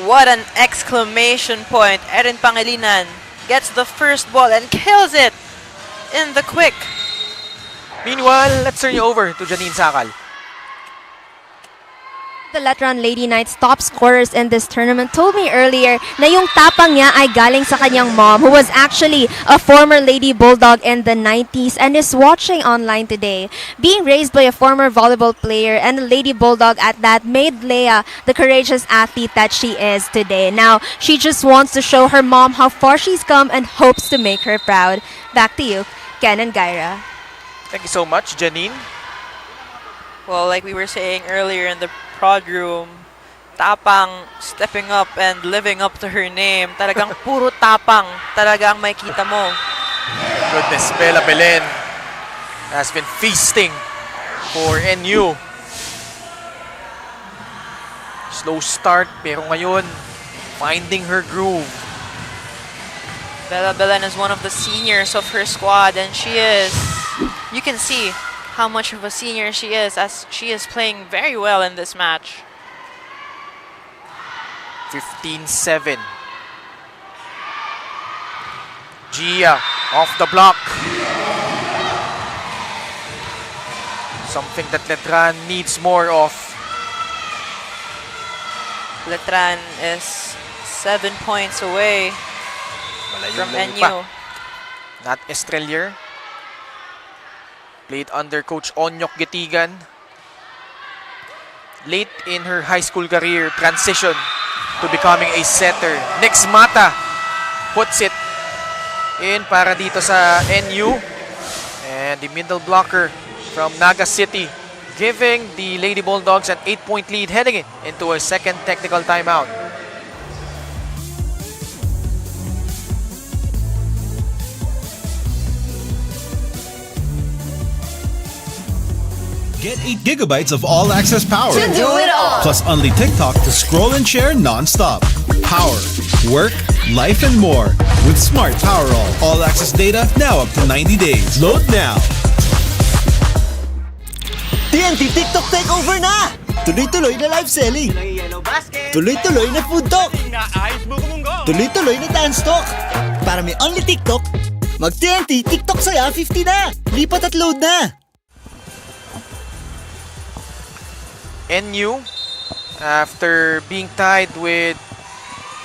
What an exclamation point. Erin Pangilinan gets the first ball and kills it in the quick. Meanwhile, let's turn you over to Janine Sakal. The Letran Lady Knights top scorers in this tournament told me earlier na yung tapang niya ay galing sa kanyang mom, who was actually a former Lady Bulldog in the 90s and is watching online today. Being raised by a former volleyball player and a Lady Bulldog at that made Leia the courageous athlete that she is today. Now, she just wants to show her mom how far she's come and hopes to make her proud. Back to you, Ken and Gyra. Thank you so much, Janine. Well, like we were saying earlier in the prod room, Tapang stepping up and living up to her name. Talagang puro tapang. Talagang makita mo. Goodness, Bella Belen has been feasting for NU. Slow start, pero ngayon, finding her groove. Bella Belen is one of the seniors of her squad, and she is, you can see how much of a senior she is, as she is playing very well in this match. 15-7. Gia off the block. Something that Letran needs more of. Letran is 7 points away from NU. Nat Estrelier played under Coach Onyok Getigan. Late in her high school career, transition to becoming a setter. Nix Mata puts it in para dito sa NU. And the middle blocker from Naga City, giving the Lady Bulldogs an 8-point lead heading into a second technical timeout. Get 8 gigabytes of all-access power. To do it all. Plus only TikTok to scroll and share non-stop. Power, work, life, and more with Smart Power All-access data now up to 90 days. Load now. TNT TikTok takeover na! Tuloy-tuloy na live selling. Tuloy-tuloy na food talk. Tuloy-tuloy na dance talk. Para may only TikTok, mag-TNT TikTok saya 50 na. Lipat at load na. NU, after being tied with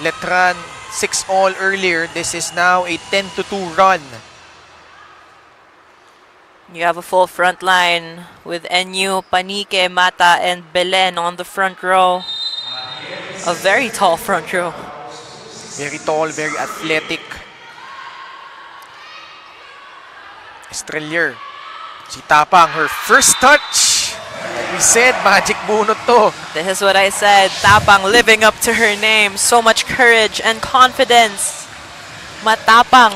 Letran 6-all earlier, this is now a 10-2 run. You have a full front line with NU, Panique, Mata, and Belen on the front row. A very tall front row. Very tall, very athletic. Estrelier. Si Tapang, her first touch. Like we said, magic bunot to. This is what I said. Tapang living up to her name. So much courage and confidence. Matapang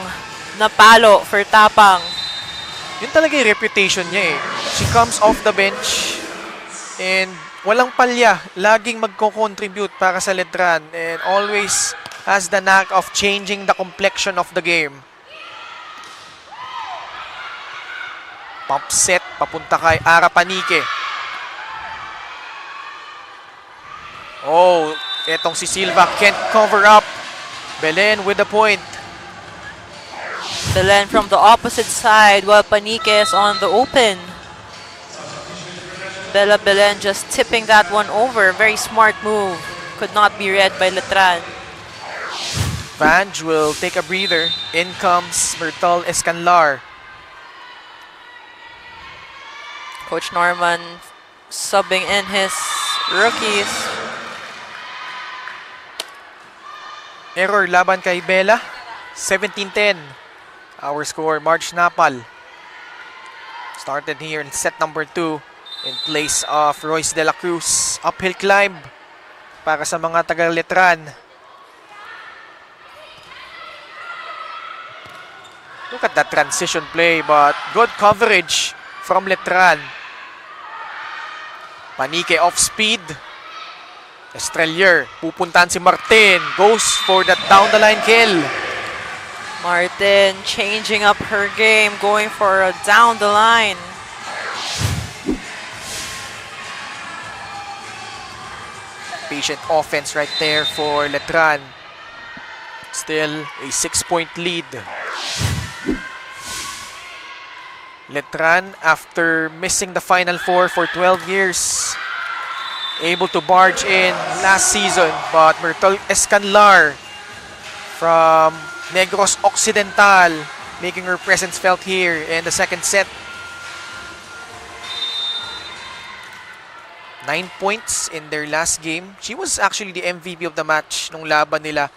na palo for Tapang. Yun talaga yung reputation niya eh. She comes off the bench and walang palya. Laging magko-contribute para sa Letran and always has the knack of changing the complexion of the game. Pump set, papunta kay Ara Panique. Oh, etong si Silva can't cover up. Belen with the point. Belen from the opposite side while Panique is on the open. Belen just tipping that one over. Very smart move. Could not be read by Letran. Vange will take a breather. In comes Myrtle Escanlar. Coach Norman subbing in his rookies. Error laban kay Bella. 17-10. Our score, Marge Napal. Started here in set number 2 in place of Royce De La Cruz. Uphill climb para sa mga taga-Letran. Look at that transition play, but good coverage from Letran. Panique off speed. Estrelier, pupuntahan si Martin. Goes for that down the line kill. Martin changing up her game, going for a down the line. Patient offense right there for Letran. Still a 6-point lead. Letran, after missing the Final Four for 12 years, able to barge in last season, but Myrtle Escanlar from Negros Occidental making her presence felt here in the second set. 9 points in their last game. She was actually the MVP of the match nung laban nila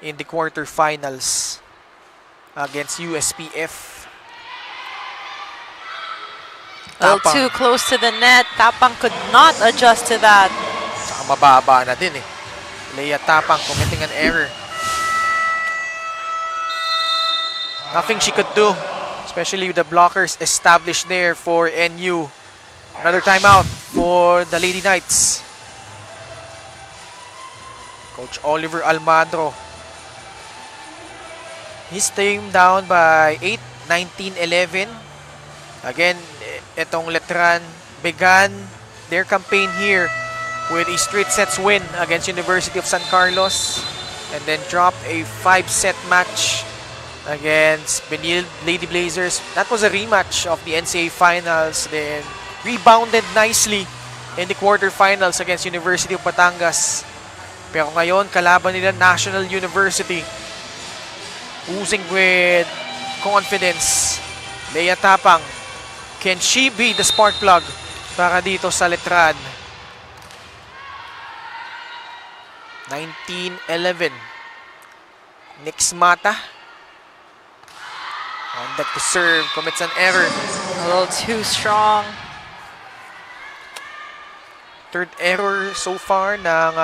in the quarterfinals against USPF. A little too close to the net. Tapang could not adjust to that. Saka mababa na din eh. Leia Tapang committing an error. Nothing she could do, especially with the blockers established there for NU. Another timeout for the Lady Knights. Coach Oliver Almadro. His team down by 8, 19-11. Again, itong Letran began their campaign here with a straight sets win against University of San Carlos and then dropped a 5-set match against Benil Lady Blazers. That was a rematch of the NCAA Finals. Then rebounded nicely in the quarterfinals against University of Batangas. Pero ngayon, kalaban nila National University. Oozing with confidence. Leia Tapang. Can she be the spark plug para dito sa Letran? 19-11. Nix Mata. On deck to serve. Commits an error. A little too strong. Third error so far ng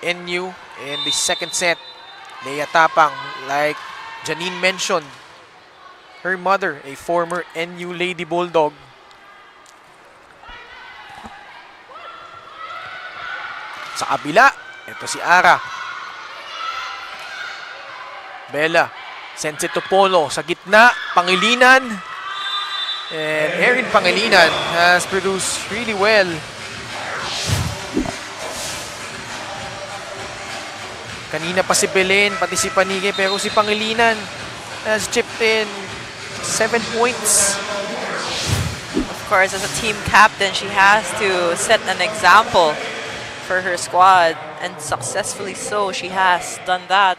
NU in the second set. Leia Tapang, like Janine mentioned, her mother, a former NU Lady Bulldog. Sa kabila, ito si Ara. Bella, sends it to Polo. Sa gitna, Pangilinan. And Erin Pangilinan has produced really well. Kanina pa si Belen, pati si Panique, pero si Pangilinan has chipped in 7 points. Of course, as a team captain, she has to set an example for her squad, and successfully so. She has done that.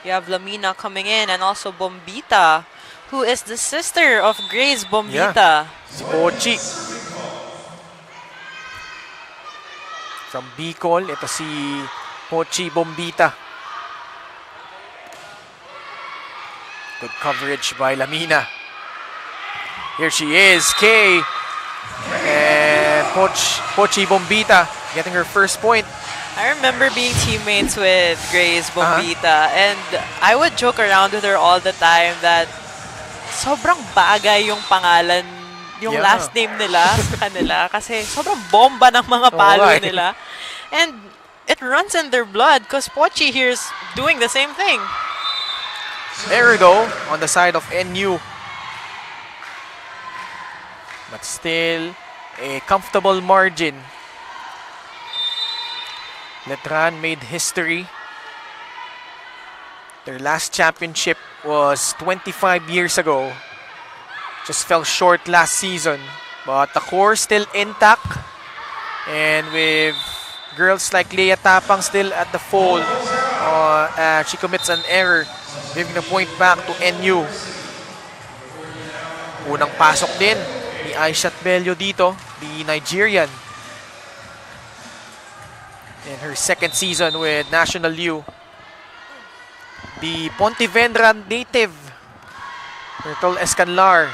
You have Lamina coming in, and also Bombita, who is the sister of Grace Bombita. Si Pochi. From Bicol, ito si Pochi Bombita. Good coverage by Lamina. Here she is, Kay. And Pochi Bombita getting her first point. I remember being teammates with Grace Bombita, and I would joke around with her all the time that sobrang bagay yung pangalan, yung last name nila sa kanila, kasi sobrang bomba ng mga palo nila. And it runs in their blood because Pochi here is doing the same thing. There though, on the side of NU. But still, a comfortable margin. Letran made history. Their last championship was 25 years ago. Just fell short last season. But the core still intact. And with girls like Leia Tapang still at the fold, she commits an error, giving the point back to NU. Unang pasok din ni Aishat Bello dito, the Nigerian. In her second season with National U. The Pontevedra native, Myrtle Escanlar.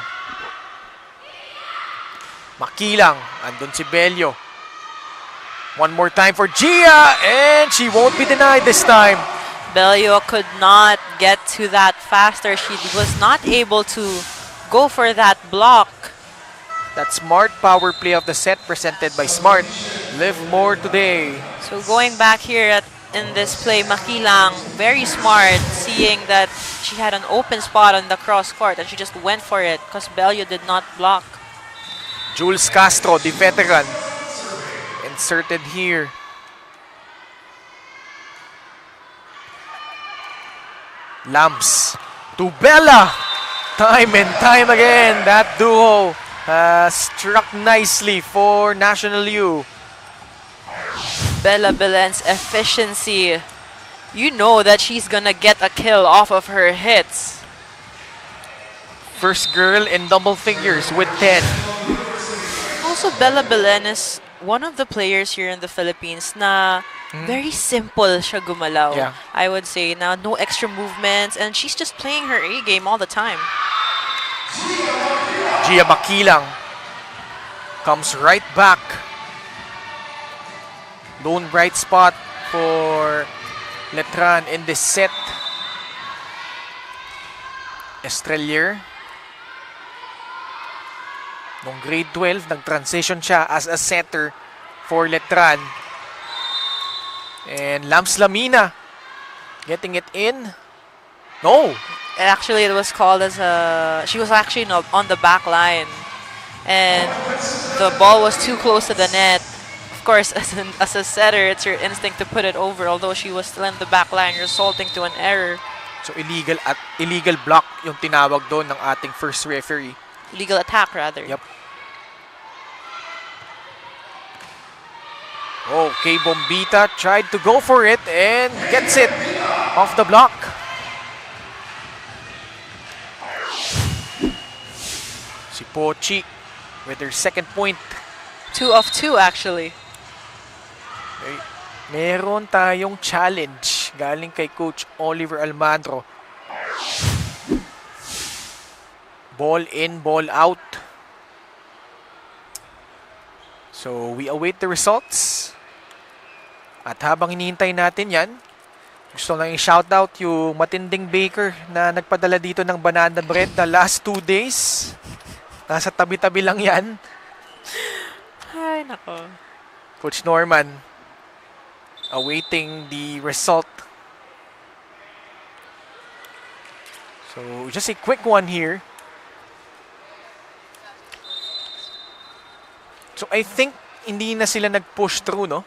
Makilang, andun si Bello. One more time for Gia, and she won't be denied this time. Bello could not get to that faster. She was not able to go for that block. That smart power play of the set presented by Smart. Live more today. So going back here in this play, Makilang, very smart, seeing that she had an open spot on the cross court and she just went for it because Bello did not block. Jules Castro, the veteran, inserted here. Lamps to Bella. Time and time again, that duo struck nicely for National U. Bella Belen's efficiency. You know that she's gonna get a kill off of her hits. First girl in double figures with 10. Also, Bella Belen is one of the players here in the Philippines na very simple siya gumalaw. Yeah. I would say now no extra movements, and she's just playing her A game all the time. Gia Makilang comes right back. Lone bright spot for Letran in this set. Estrelier. Nung grade 12, nag-transition siya as a setter for Letran. And Lams Lamina getting it in. No! Actually, it was called as a... She was actually on the back line. And the ball was too close to the net. Of course, as a setter, it's your instinct to put it over, although she was still in the back line, resulting to an error. So illegal block yung tinawag doon ng ating first referee. Illegal attack, rather. Yep. Okay, Bombita tried to go for it and gets it off the block. Si Pochi with her second point. 2 of 2, actually. Okay. Meron tayong challenge galing kay Coach Oliver Almandro. Ball in, ball out. So, we await the results. At habang hinihintay natin yan, gusto lang i-shoutout yung matinding baker na nagpadala dito ng banana bread the last 2 days. Nasa tabi-tabi lang yan. Ay, nako. Coach Norman, awaiting the result. So, just a quick one here. So, I think hindi na sila nag-push through, no?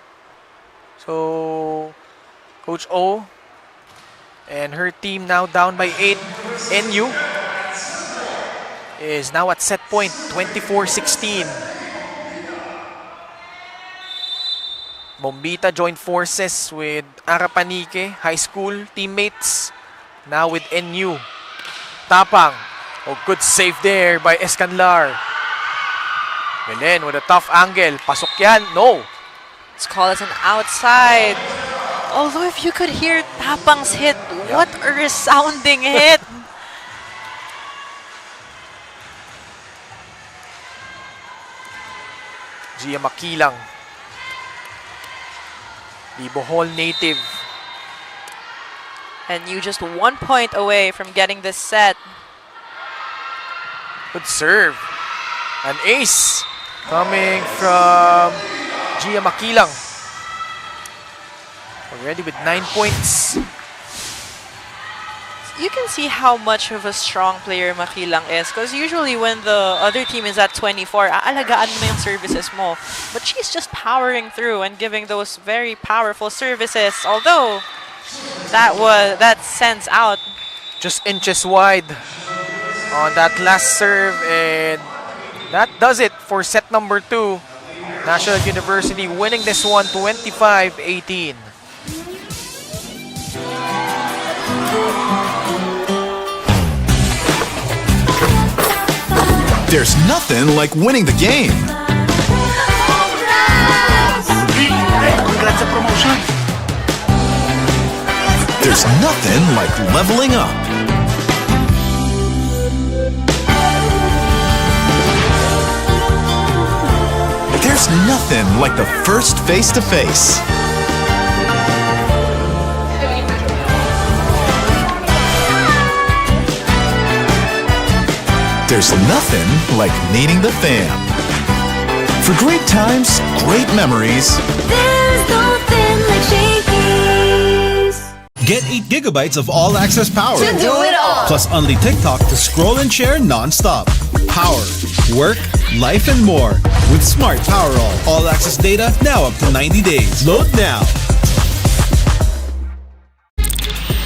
So, Coach O and her team now down by 8. NU is now at set point, 24-16. Bombita joined forces with Arapanike High School teammates, now with NU. Tapang. Oh, good save there by Escanlar. Belen with a tough angle. Pasok yan. No. Let's call it an outside. Although if you could hear Tapang's hit, what a resounding hit. Gia Makilang, the Bohol native. And you just 1 point away from getting this set. Good serve. An ace coming from Gia Makilang. Already with 9 points. You can see how much of a strong player Makilang is, because usually when the other team is at 24, aalagaan mo yung services mo. But she's just powering through and giving those very powerful services. Although that sends out. Just inches wide on that last serve, and that does it for set number 2. National University winning this one 25-18. There's nothing like winning the game. Congrats sa promotion. There's nothing like leveling up. There's nothing like the first face-to-face. There's nothing like meeting the fam. For great times, great memories. There's nothing like Shakey's. Get 8 gigabytes of all-access power. To do it all. Plus only TikTok to scroll and share non-stop. Power, work, life, and more. With Smart Power all-access data now up to 90 days. Load now.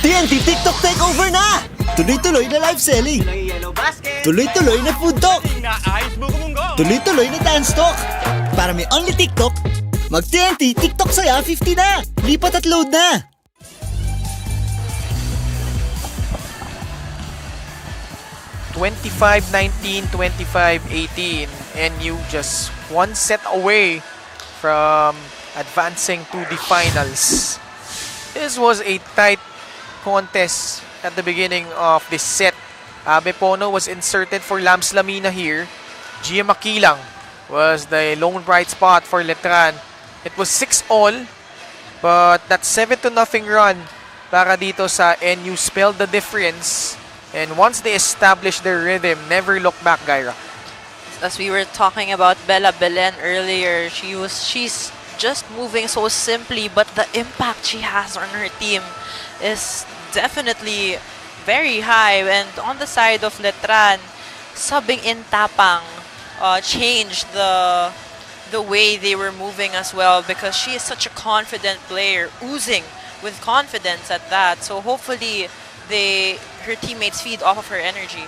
TNT TikTok takeover na! Tuloy-tuloy na live selling. Tuloy-tuloy na food talk. Tuloy-tuloy na dance talk. Para may only TikTok, mag-TNT TikTok saya 50 na. Lipat at load na. (25-19, 25-18), NU just one set away from advancing to the finals. This was a tight contest at the beginning of this set. Abe Pono was inserted for Lams Lamina here. Gia Makilang was the lone bright spot for Letran. It was 6-all, but that 7-0 run para dito sa NU spelled the difference. And once they established their rhythm, never look back, Gyra. As we were talking about Bella Belen earlier, she's just moving so simply, but the impact she has on her team is definitely very high. And on the side of Letran, subbing in Tapang changed the way they were moving as well, because she is such a confident player, oozing with confidence at that. So hopefully her teammates feed off of her energy.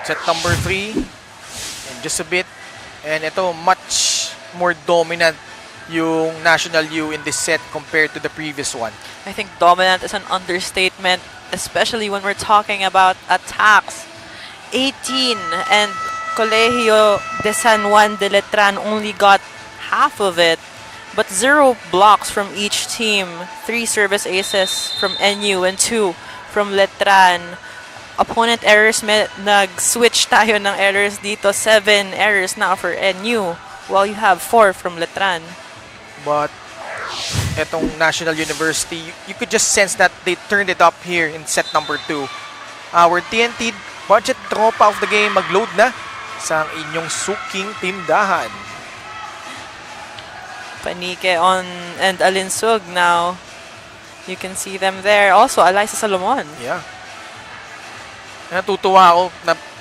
Set number 3 in just a bit, and ito much more dominant yung National U in this set compared to the previous one. I think dominant is an understatement, especially when we're talking about attacks. 18, and Colegio de San Juan de Letran only got half of it, but 0 blocks from each team. 3 service aces from NU and 2 from Letran. Opponent errors, nag-switch tayo ng errors dito. 7 errors now for NU, while you have 4 from Letran. But etong National University, you could just sense that they turned it up here in set number 2. Our TNT budget tropa of the game mag-load na sa inyong suking tindahan. Panike on and Alinsug now. You can see them there. Also, Eliza Salomon. Yeah. Natutuwa ako,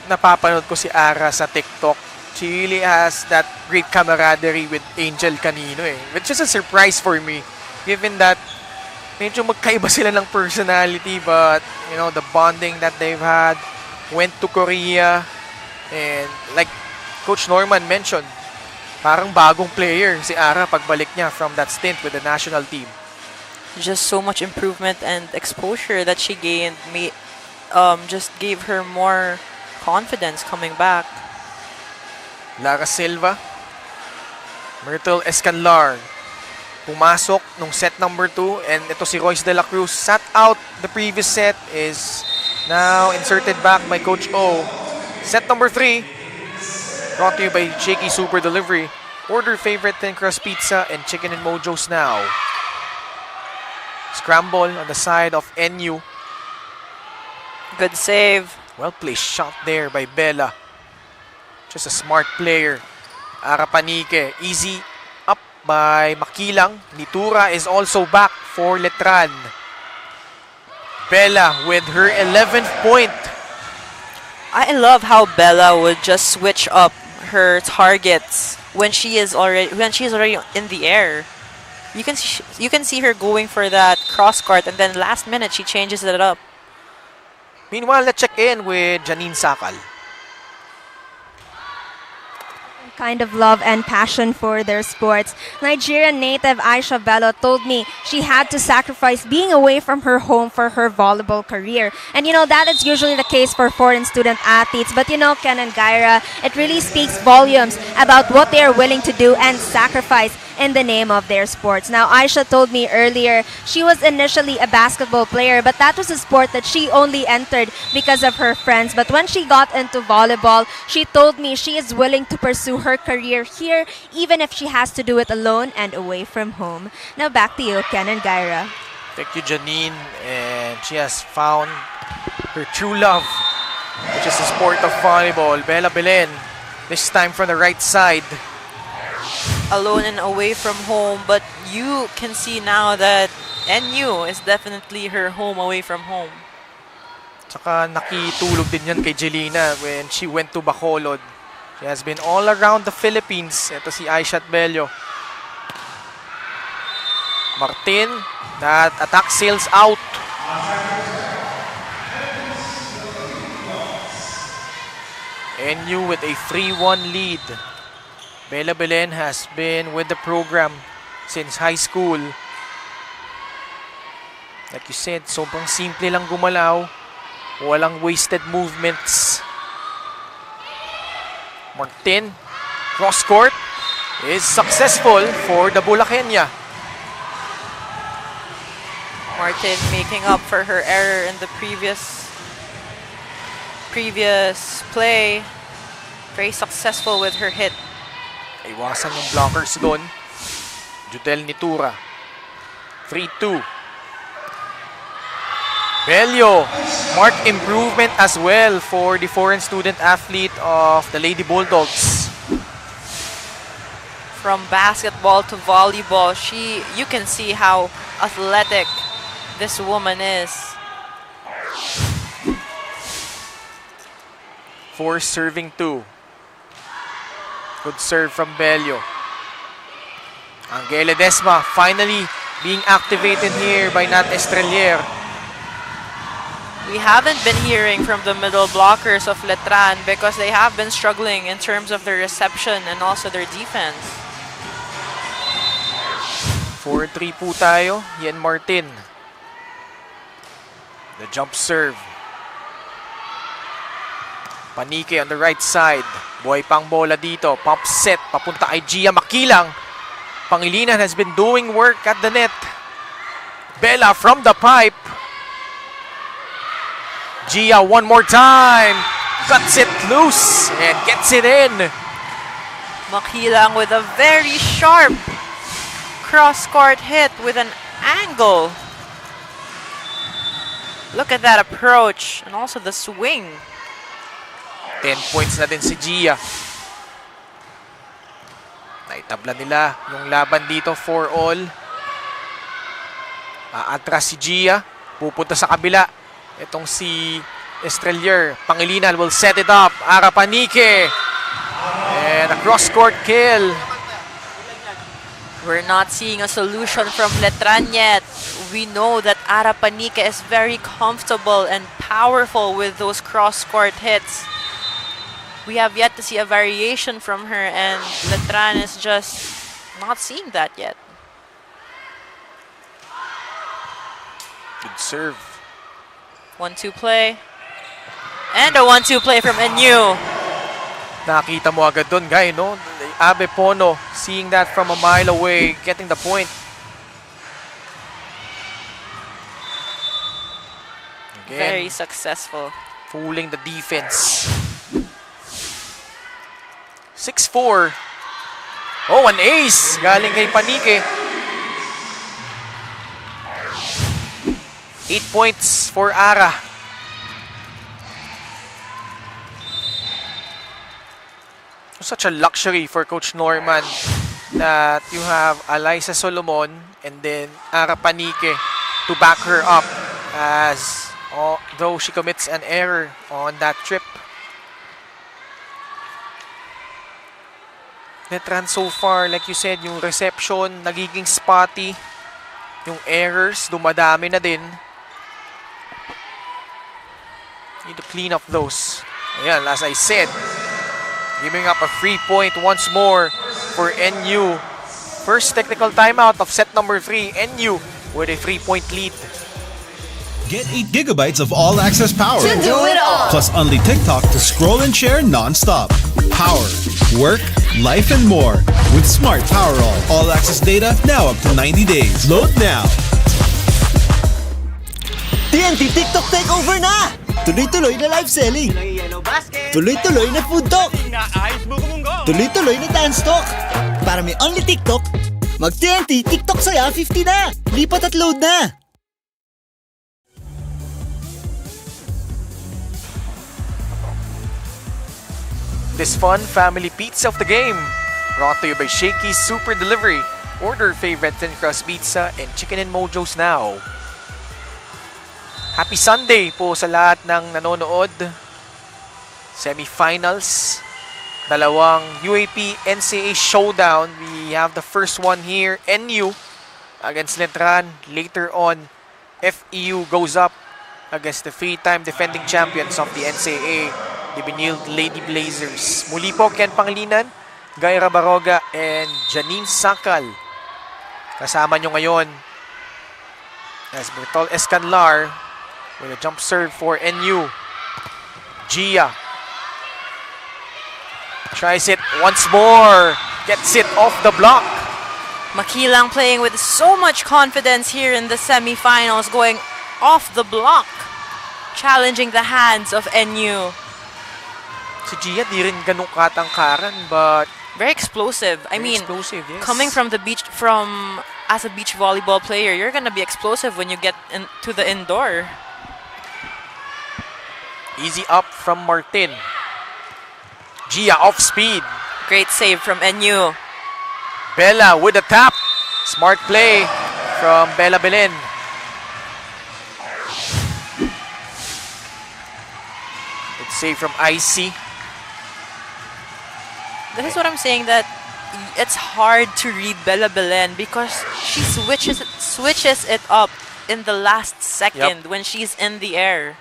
napapanood ko si Ara sa TikTok. She really has that great camaraderie with Angel kanino eh. Which is a surprise for me, given that medyo magkaiba sila ng personality, but you know, the bonding that they've had, went to Korea, And like Coach Norman mentioned, parang bagong player si Ara pagbalik niya from that stint with the national team. Just so much improvement and exposure that she gained just gave her more confidence coming back. Lara Silva, Myrtle Escanlar, pumasok nung set number 2, and ito si Royce De La Cruz sat out the previous set, is now inserted back by Coach O. Set number 3, brought to you by Shakey Super Delivery. Order favorite thin crust pizza and chicken and mojos now. Scramble on the side of NU. Good save. Well placed shot there by Bella. Just a smart player. Arapanike, easy up by Makilang. Nitura is also back for Letran. Bella with her 11th point. I love how Bella would just switch up her targets when she is already in the air. You can see her going for that cross court, and then last minute she changes it up. Meanwhile, let's check in with Janine Sakal. Kind of love and passion for their sports. Nigerian native Aisha Bello told me she had to sacrifice being away from her home for her volleyball career. And that is usually the case for foreign student athletes. But Ken and Gyra, it really speaks volumes about what they are willing to do and sacrifice in the name of their sports. Now, Aisha told me earlier she was initially a basketball player, but that was a sport that she only entered because of her friends. But when she got into volleyball, she told me she is willing to pursue her career here, even if she has to do it alone and away from home. Now, back to you, Ken and Gyra. Thank you, Janine. And she has found her true love, which is the sport of volleyball. Bella Belen, this time from the right side. Alone and away from home, but you can see now that NU is definitely her home away from home. Tsaka nakitulog din yan kay Jelina when she went to Bacolod. She has been all around the Philippines. Ito si Aishat Bello. Martin, that attack sails out. NU with a 3-1 lead. Bella Belen has been with the program since high school. Like you said, sobrang simple lang gumalaw. Walang wasted movements. Martin, cross court, is successful for the Bulacania. Martin making up for her error in the previous play. Very successful with her hit. Iwasan yung blockers doon. Judel Nitura. 3-2. Bello. Marked improvement as well for the foreign student athlete of the Lady Bulldogs. From basketball to volleyball, you can see how athletic this woman is. For serving 2. Good serve from Bello. Angela Desma finally being activated here by Nat Estrelier. We haven't been hearing from the middle blockers of Letran because they have been struggling in terms of their reception and also their defense. 4-3 po tayo. Yen Martin. The jump serve. Panike on the right side. Buhay pang bola dito. Pump set. Papunta kay Gia Makilang. Pangilinan has been doing work at the net. Bella from the pipe. Gia one more time. Cuts it loose and gets it in. Makilang with a very sharp cross-court hit with an angle. Look at that approach and also the swing. 10 points na din si Gia. Naitabla nila yung laban dito for all. Aatras si Gia. Pupunta sa kabila. Itong si Estrelier. Pangilinan will set it up. Arapanike. And a cross-court kill. We're not seeing a solution from Letran yet. We know that Arapanike is very comfortable and powerful with those cross-court hits. we have yet to see a variation from her, and Letran is just not seeing that yet. Good serve. 1-2 play. And a 1-2 play from NU. Nakita mo agad doon, guy, no? Abe Pono seeing that from a mile away, getting the point. Again, Very successful. fooling the defense. 6-4. Oh, an ace! Galing kay Panike. 8 points for Ara. Such a luxury for Coach Norman that you have Alyssa Solomon and then Ara Panike to back her up, as though she commits an error on that trip. Letran so far, like you said, yung reception nagiging spotty, yung errors dumadami na din. Need to clean up those. Ayan, as I said, giving up a free point once more for NU. First technical timeout of set number 3. NU with a 3-point lead. Get 8 gigabytes of all-access power. To do it all. Plus only TikTok to scroll and share non-stop. Power, work, life, and more with Smart Power All access data now up to 90 days. Load now. TNT TikTok takeover na! Tuloy-tuloy na live selling. Tuloy-tuloy na food talk. Tuloy-tuloy na dance talk. Para may only TikTok, mag-TNT TikTok saya 50 na. Lipat at load na. This fun family pizza of the game, brought to you by Shakey Super Delivery. Order favorite thin crust pizza and chicken and mojos now. Happy Sunday po sa lahat ng nanonood. Semifinals, dalawang UAP NCAA showdown. We have the first one here, NU against Letran. Later on, FEU goes up against the 3-time defending champions of the NCAA, the Benilde Lady Blazers. Muli po, Ken Pangilinan, Gaira Baroga, and Janine Sakal. Kasama nyo ngayon as Bertol Escanlar with a jump serve for NU. Gia tries it once more, gets it off the block. Makilang playing with so much confidence here in the semifinals, going off the block, challenging the hands of NU. Si Gia di rin ganun katangkaran, but very explosive. I mean, explosive, yes. Coming from the beach, as a beach volleyball player, you're gonna be explosive when you get into the indoor. Easy up from Martin. Gia off speed. Great save from NU. Bella with a tap. Smart play from Bella Belen. Good save from Icy. This is what I'm saying, that it's hard to read Bella Belen because she switches it up in the last second when she's in the air.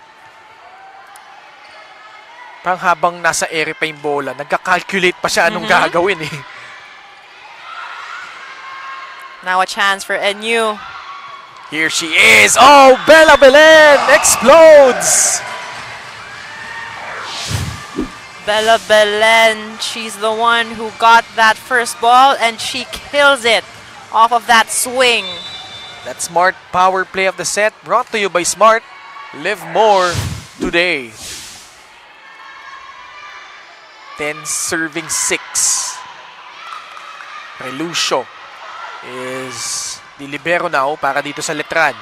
Parang habang nasa ere pa yung bola, nagka-calculate pa siya anong gagawin eh. Now a chance for NU. Here she is. Oh, Bella Belen explodes. Bella Belen, she's the one who got that first ball and she kills it off of that swing. That Smart power play of the set brought to you by Smart. Live more today. 10 serving 6. Relucio is the libero now para dito sa Letran.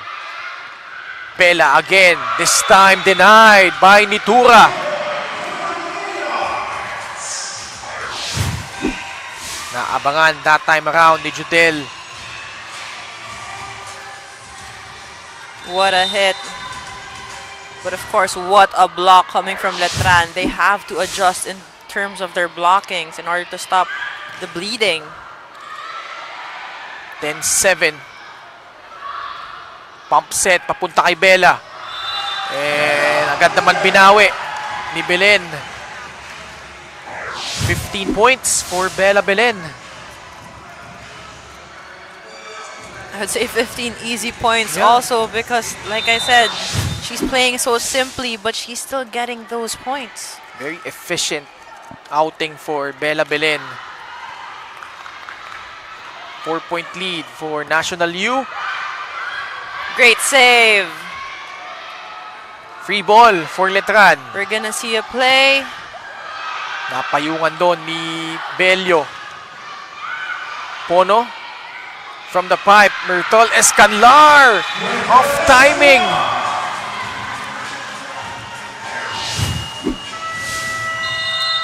Bella again, this time denied by Nitura. Naabangan that time around ni Judel. What a hit. But of course, what a block coming from Letran. They have to adjust in terms of their blockings in order to stop the bleeding. 10-7. Pump set papunta kay Bella. And agad naman binawi ni Belen. 15 points for Bella Belen. I'd say 15 easy points Yeah. also because, like I said, she's playing so simply, but she's still getting those points. Very efficient outing for Bella Belen. 4-point lead for National U. Great save. Free ball for Letran. We're gonna see a play. Napayungan doon ni Bello. Pono from the pipe. Myrtle Escanlar. Off timing.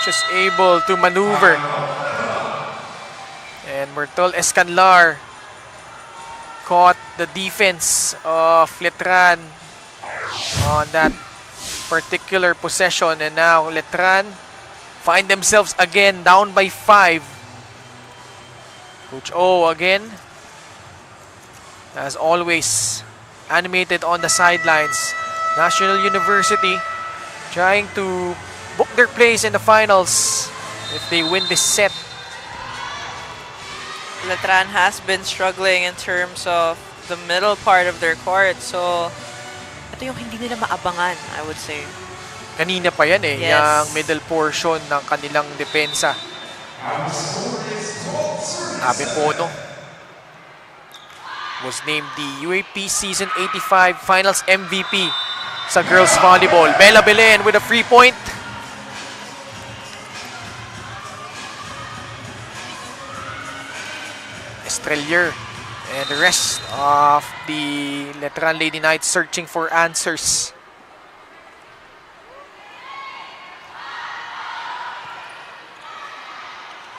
Just able to maneuver. And Myrtle Escanlar caught the defense of Letran on that particular possession. And now Letran find themselves again down by 5. Coach O again, as always, animated on the sidelines. National University trying to book their place in the finals if they win this set. Letran has been struggling in terms of the middle part of their court. So, ito yung hindi nila maabangan, I would say. Kanina pa yan eh, Yes. yung middle portion ng kanilang depensa. Sabi Pono was named the UAP Season 85 Finals MVP sa girls volleyball. Bella Belen with a free point. Estrelier and the rest of the Letran Lady Knights searching for answers.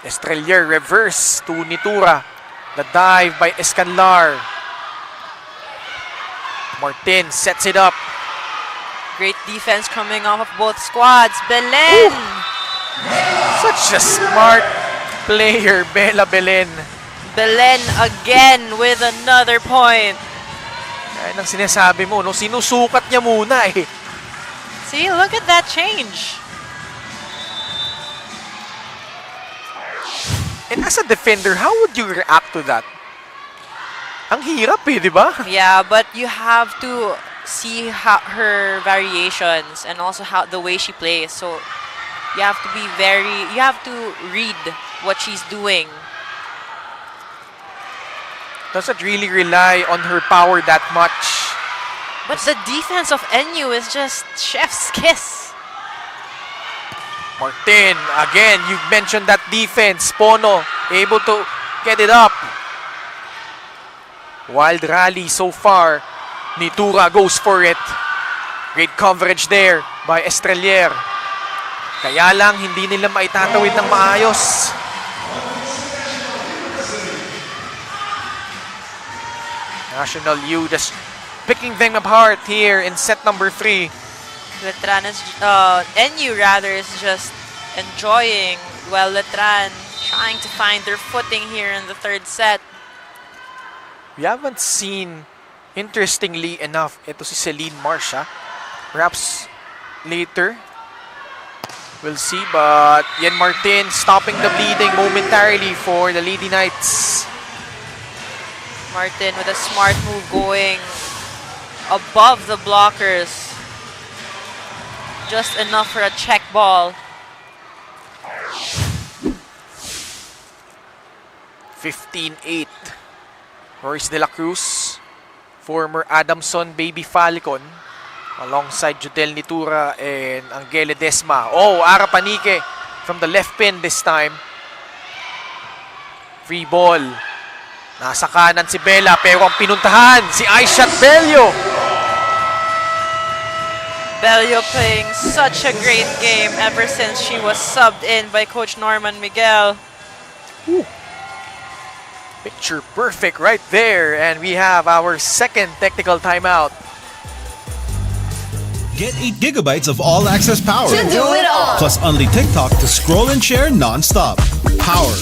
Estrelier reverse to Nitura. The dive by Escanlar. Martin sets it up. Great defense coming off of both squads. Belen! Such a smart player, Bella Belen. Belen again with another point. Kaya nang sinasabi mo, no, sinusukat niya muna eh. See, look at that change. And as a defender, how would you react to that? Ang hirap eh, di ba? Yeah, but you have to see her variations and also how the way she plays. So you have to be you have to read what she's doing. Doesn't really rely on her power that much. But the defense of NU is just chef's kiss. Martin, again, you've mentioned that defense. Pono, able to get it up. Wild rally so far. Nitura goes for it. Great coverage there by Estrelier. Kaya lang, hindi nila maitatawid ng maayos. National U just picking them apart here in set number 3. Letran is, NU rather, is just enjoying while Letran trying to find their footing here in the third set. We haven't seen, interestingly enough, ito si Celine Marsha. Perhaps later, we'll see. But Yen Martin stopping the bleeding momentarily for the Lady Knights. Martin with a smart move going above the blockers. Just enough for a check ball. 15-8. Royce De La Cruz, former Adamson Baby Falcon, alongside Judel Nitura and Angele Desma. Oh, Ara Panique from the left pin this time. Free ball. Nasa kanan si Bella, pero ang pinuntahan si Aishat Bello. Bello playing such a great game ever since she was subbed in by Coach Norman Miguel. Ooh. Picture perfect right there, and we have our second technical timeout. Get 8 gigabytes of all-access power. To do it all. Plus only TikTok to scroll and share non-stop. Power,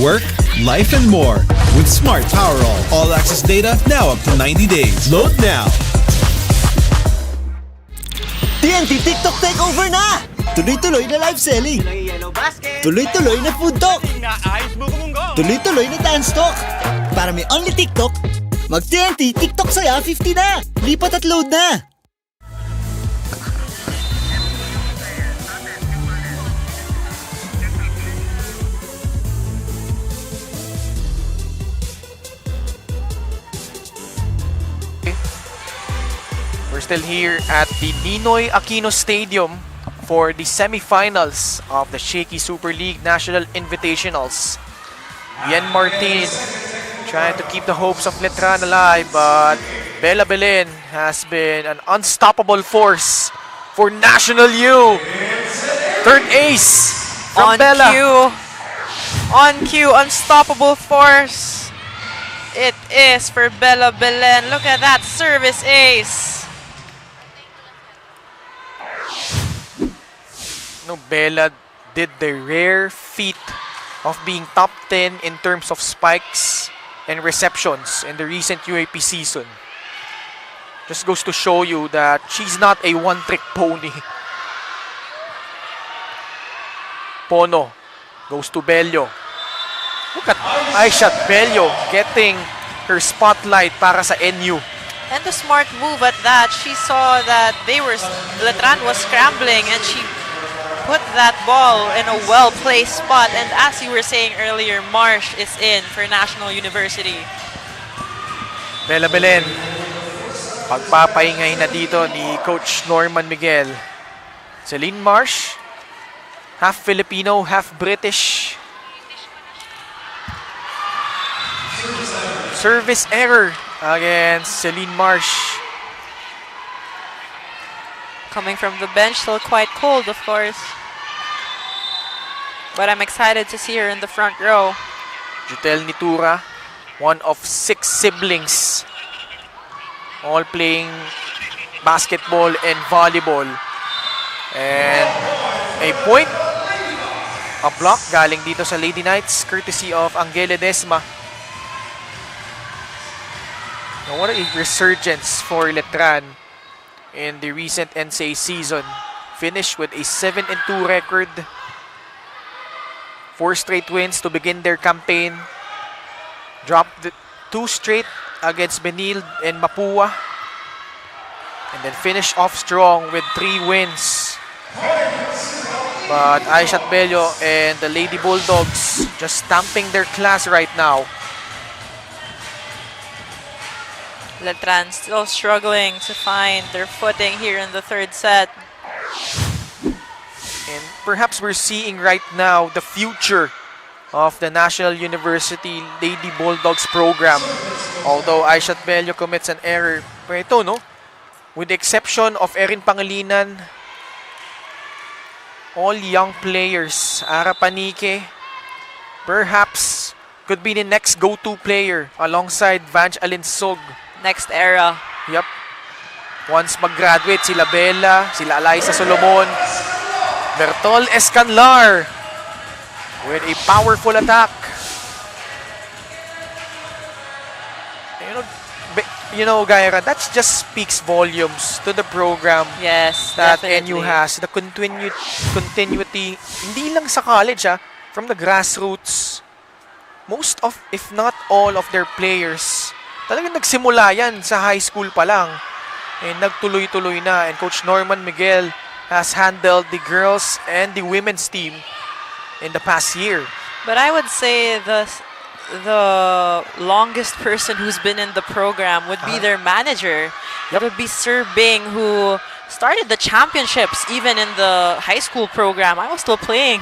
work, life, and more. With Smart Power All-access data now up to 90 days. Load now. TNT TikTok takeover na! Tuloy-tuloy na live selling. Tuloy-tuloy na food talk. Tuloy-tuloy na dance talk. Para may only TikTok, mag-TNT TikTok Saya 50 na. Lipat at load na. We're still here at the Ninoy Aquino Stadium for the semifinals of the Shakey Super League National Invitationals. Ian Martin trying to keep the hopes of Letran alive, but Bella Belen has been an unstoppable force for National U. Third ace from Bella. On cue, unstoppable force. It is for Bella Belen. Look at that service ace. No, Bella did the rare feat of being top 10 in terms of spikes and receptions in the recent UAP season. Just goes to show you that she's not a one-trick pony. Pono goes to Bello. Look at Aisha Bello getting her spotlight para sa NU. And the smart move at that, she saw that Letran was scrambling and she put that ball in a well-placed spot. And as you were saying earlier, Marsh is in for National University. Bella Belen, pagpapahingay na dito ni Coach Norman Miguel. Celine Marsh, half Filipino, half British. Service error against Celine Marsh. Coming from the bench, still quite cold, of course. But I'm excited to see her in the front row. Jutel Nitura, one of 6 siblings, all playing basketball and volleyball. And a point, a block galing dito sa Lady Knights, courtesy of Angela Desma. Now, what a resurgence for Letran in the recent NCAA season. Finished with a 7-2 record. 4 straight wins to begin their campaign. Dropped 2 straight against Benil and Mapua. And then finished off strong with 3 wins. But Aishat Bello and the Lady Bulldogs just stamping their class right now. Letran still struggling to find their footing here in the third set. And perhaps we're seeing right now the future of the National University Lady Bulldogs program. Although Aishat Bello commits an error. Pero ito, no? With the exception of Erin Pangilinan, all young players. Ara Panike, perhaps, could be the next go-to player alongside Vange Alinsog. Next era. Yep. Once mag-graduate, sila Bella, sila Eliza Solomon, Bertol Escanlar with a powerful attack. You know, Gaira, that just speaks volumes to the program. Yes, that definitely. NU has. The continuity, hindi lang sa college, from the grassroots. Most of, if not all of their players, talagang nagsimula yan sa high school pa lang. And nagtuloy-tuloy na. And Coach Norman Miguel has handled the girls and the women's team in the past year. But I would say the longest person who's been in the program would be their manager. It would be Sir Bing, who started the championships even in the high school program. I was still playing.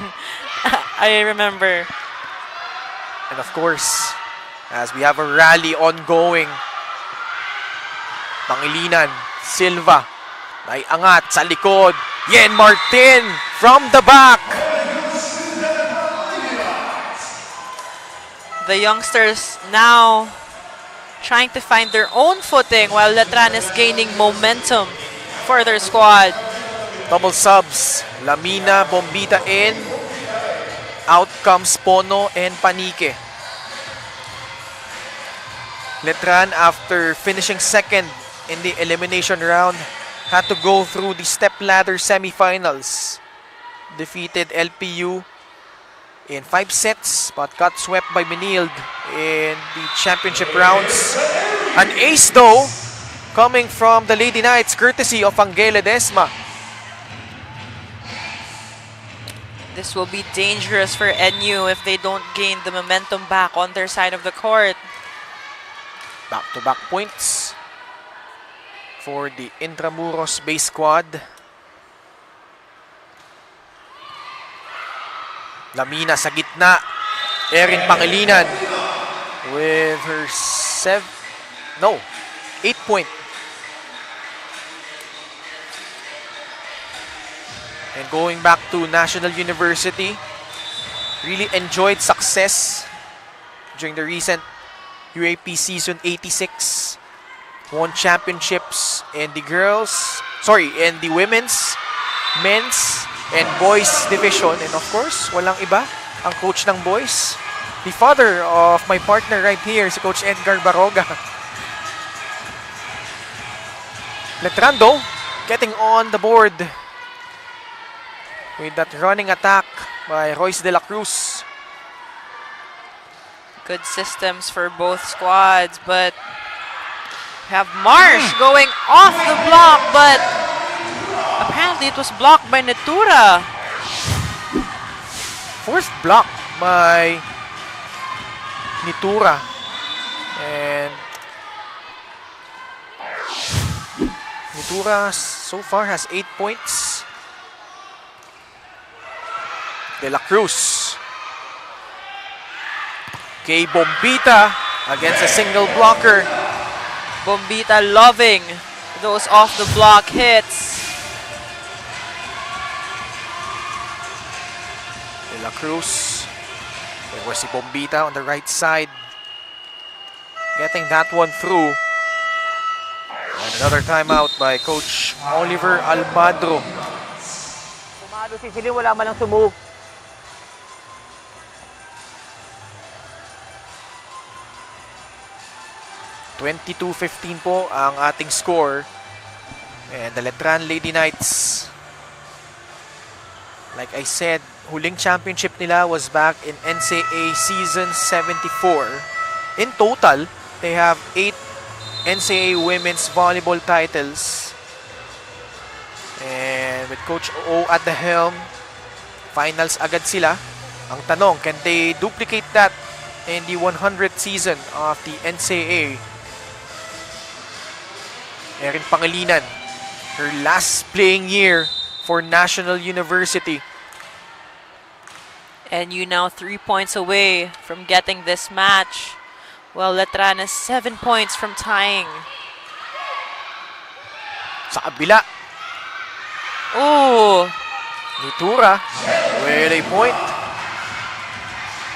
I remember. And of course, as we have a rally ongoing, Pangilinan, Silva, may angat sa likod. Yen Martin from the back. The youngsters now trying to find their own footing while Letran is gaining momentum for their squad. Double subs. Lamina, Bombita in. Out comes Pono and Panike. Letran, after finishing second in the elimination round, had to go through the stepladder semifinals. defeated LPU in 5 sets but got swept by Benilde in the championship rounds. An ace though coming from the Lady Knights courtesy of Angela Desma. This will be dangerous for NU if they don't gain the momentum back on their side of the court. Back-to-back points for the Intramuros base squad. Lamina sa gitna. Erin Pangilinan with her 8-point. And going back to National University, really enjoyed success during the recent UAP season 86. Won championships in the in the women's, men's, and boys division. And of course, walang iba, ang coach ng boys. The father of my partner right here, si Coach Edgar Baroga. Letran though, getting on the board with that running attack by Royce De La Cruz. Good systems for both squads, but we have Marsh going off the block, but apparently it was blocked by Natura. Fourth block by Nitura. And Nitura so far has 8 points. De La Cruz. Kay Bombita against a single blocker. Bombita loving those off the block hits. De La Cruz. There was si Bombita on the right side. Getting that one through. And another timeout by Coach Oliver Almadro. Pumalo si Celine, wala man lang sumove. (22-15) po ang ating score. And the Letran Lady Knights, like I said, huling championship nila was back in NCAA season 74. In total, they have 8 NCAA women's volleyball titles. And with Coach O at the helm, finals agad sila. Ang tanong, can they duplicate that in the 100th season of the NCAA? Erin Pangilinan, her last playing year for National University. And you now 3 points away from getting this match. Well, Letran is 7 points from tying. Sa kabila, Oh, Nitura with a point.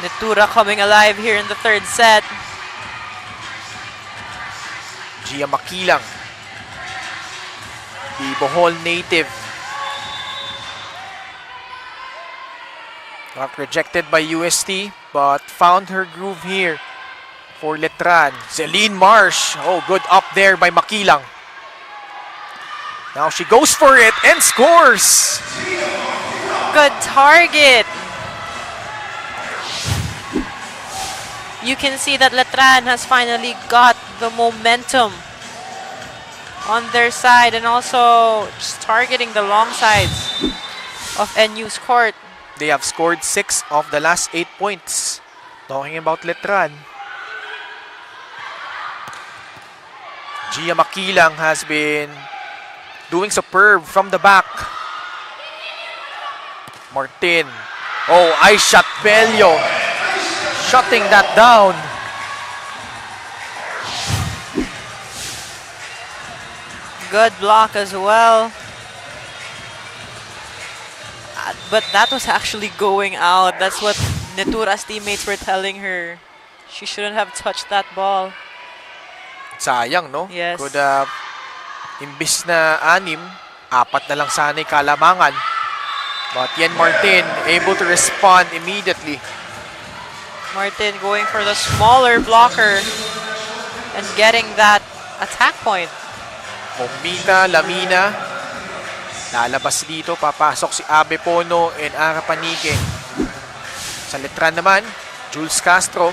Natura coming alive here in the third set. Gia Makilang, the Bohol native, got rejected by UST but found her groove here for Letran. Celine Marsh, oh, good up there by Makilang. Now she goes for it and scores. Good target. You can see that Letran has finally got the momentum on their side and also just targeting the long sides of NU's court. They have scored 6 of the last 8 points. Talking about Letran, Gia Makilang has been doing superb from the back. Martin. Oh, I shot Bello. Shutting that down. Good block as well. But that was actually going out. That's what Netura's teammates were telling her. She shouldn't have touched that ball. Sayang, no? Yes. Could have, imbis na 6, 4 na lang sana'y kalamangan. But Yen Martin able to respond immediately. Martin going for the smaller blocker and getting that attack point. Bombita, Lamina. Lalabas dito, papasok si Abe Pono and Ara Panique. Sa Letran naman, Jules Castro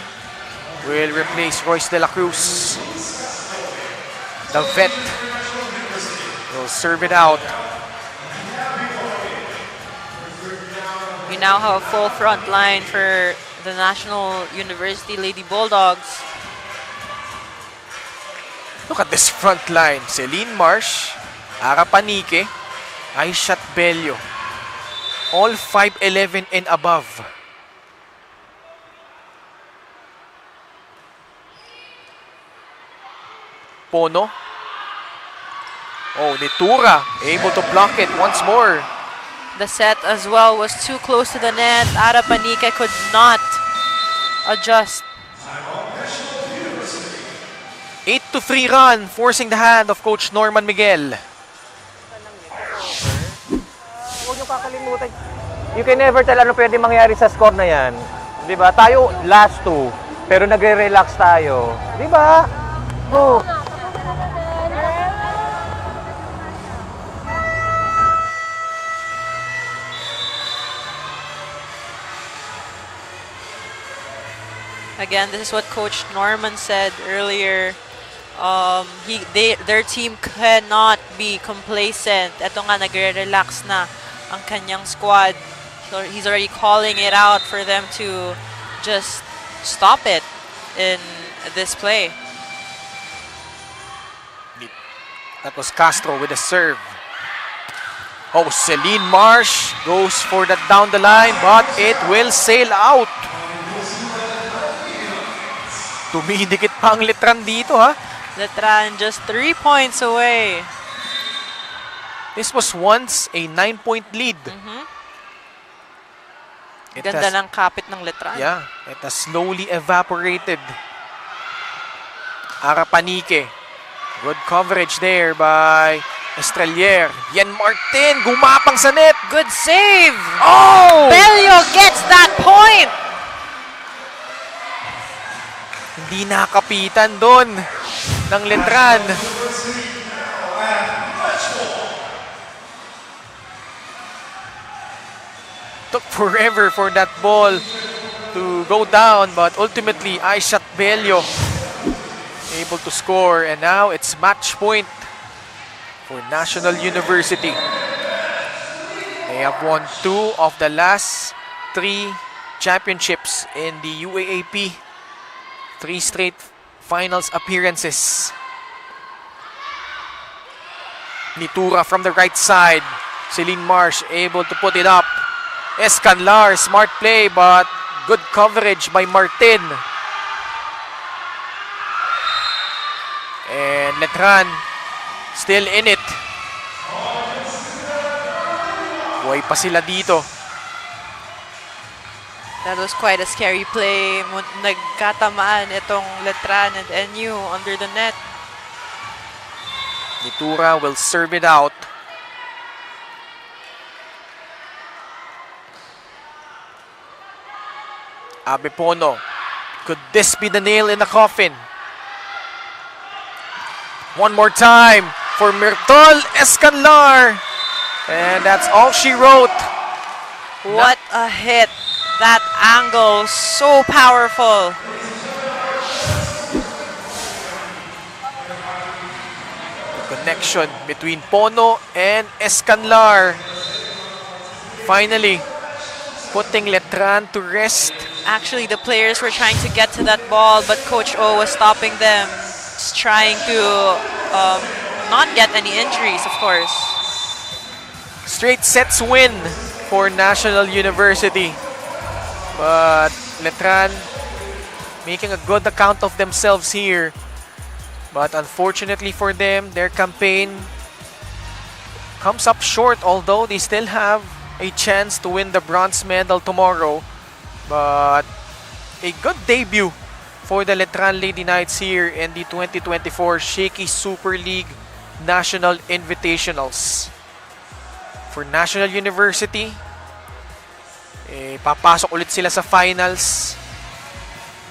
will replace Royce De La Cruz. The vet will serve it out. We now have a full front line for the National University Lady Bulldogs. Look at this front line. Celine Marsh, Ara Panique, Aishat Bello. All 5'11" and above. Pono. Oh, Nitura able to block it once more. The set as well was too close to the net. Ara Panique could not adjust. 8-3 run, forcing the hand of Coach Norman Miguel. Huwag niyo kakalimutan. You can never tell ano pwede mangyari sa score na yan. Di ba? Tayo last two, pero nagre-relax tayo. Di ba? Oh. Again, this is what Coach Norman said earlier. Their team cannot be complacent. Ito nga, nagre-relax na ang kanyang squad. So he's already calling it out for them to just stop it in this play. That was Castro with a serve. Oh, Celine Marsh goes for that down the line, but it will sail out. Tumidikit pa ang Letran dito, ha? Letran just 3 points away. This was once a 9-point lead. Ganda ng kapit ng Letran. Yeah, it has slowly evaporated. Ara Panique. Good coverage there by Estrelier. Yan Martin, gumapang sa net. Good save! Oh! Bello gets that point! Hindi nakapitan doon ng Letran. Took forever for that ball to go down, but ultimately Aishat Bello able to score, and now it's match point for National University. They have won 2 of the last 3 championships in the UAAP. 3 straight finals appearances. Nitura from the right side. Celine Marsh able to put it up. Escanlar, smart play, but good coverage by Martin. And Letran still in it. Buhay pa sila dito. That was quite a scary play. Nagkatamaan itong Letran and NU under the net. Nitura will serve it out. Abe Pono. Could this be the nail in the coffin? One more time for Myrtle Escanlar. And that's all she wrote. What a hit. That angle, so powerful. The connection between Pono and Escanlar. Finally, putting Letran to rest. Actually, the players were trying to get to that ball, but Coach O was stopping them. Just trying to not get any injuries, of course. Straight sets win for National University. But Letran making a good account of themselves here. But unfortunately for them, their campaign comes up short, although they still have a chance to win the bronze medal tomorrow. But a good debut for the Letran Lady Knights here in the 2024 Shakey Super League National Invitationals. For National University, papasok ulit sila sa finals.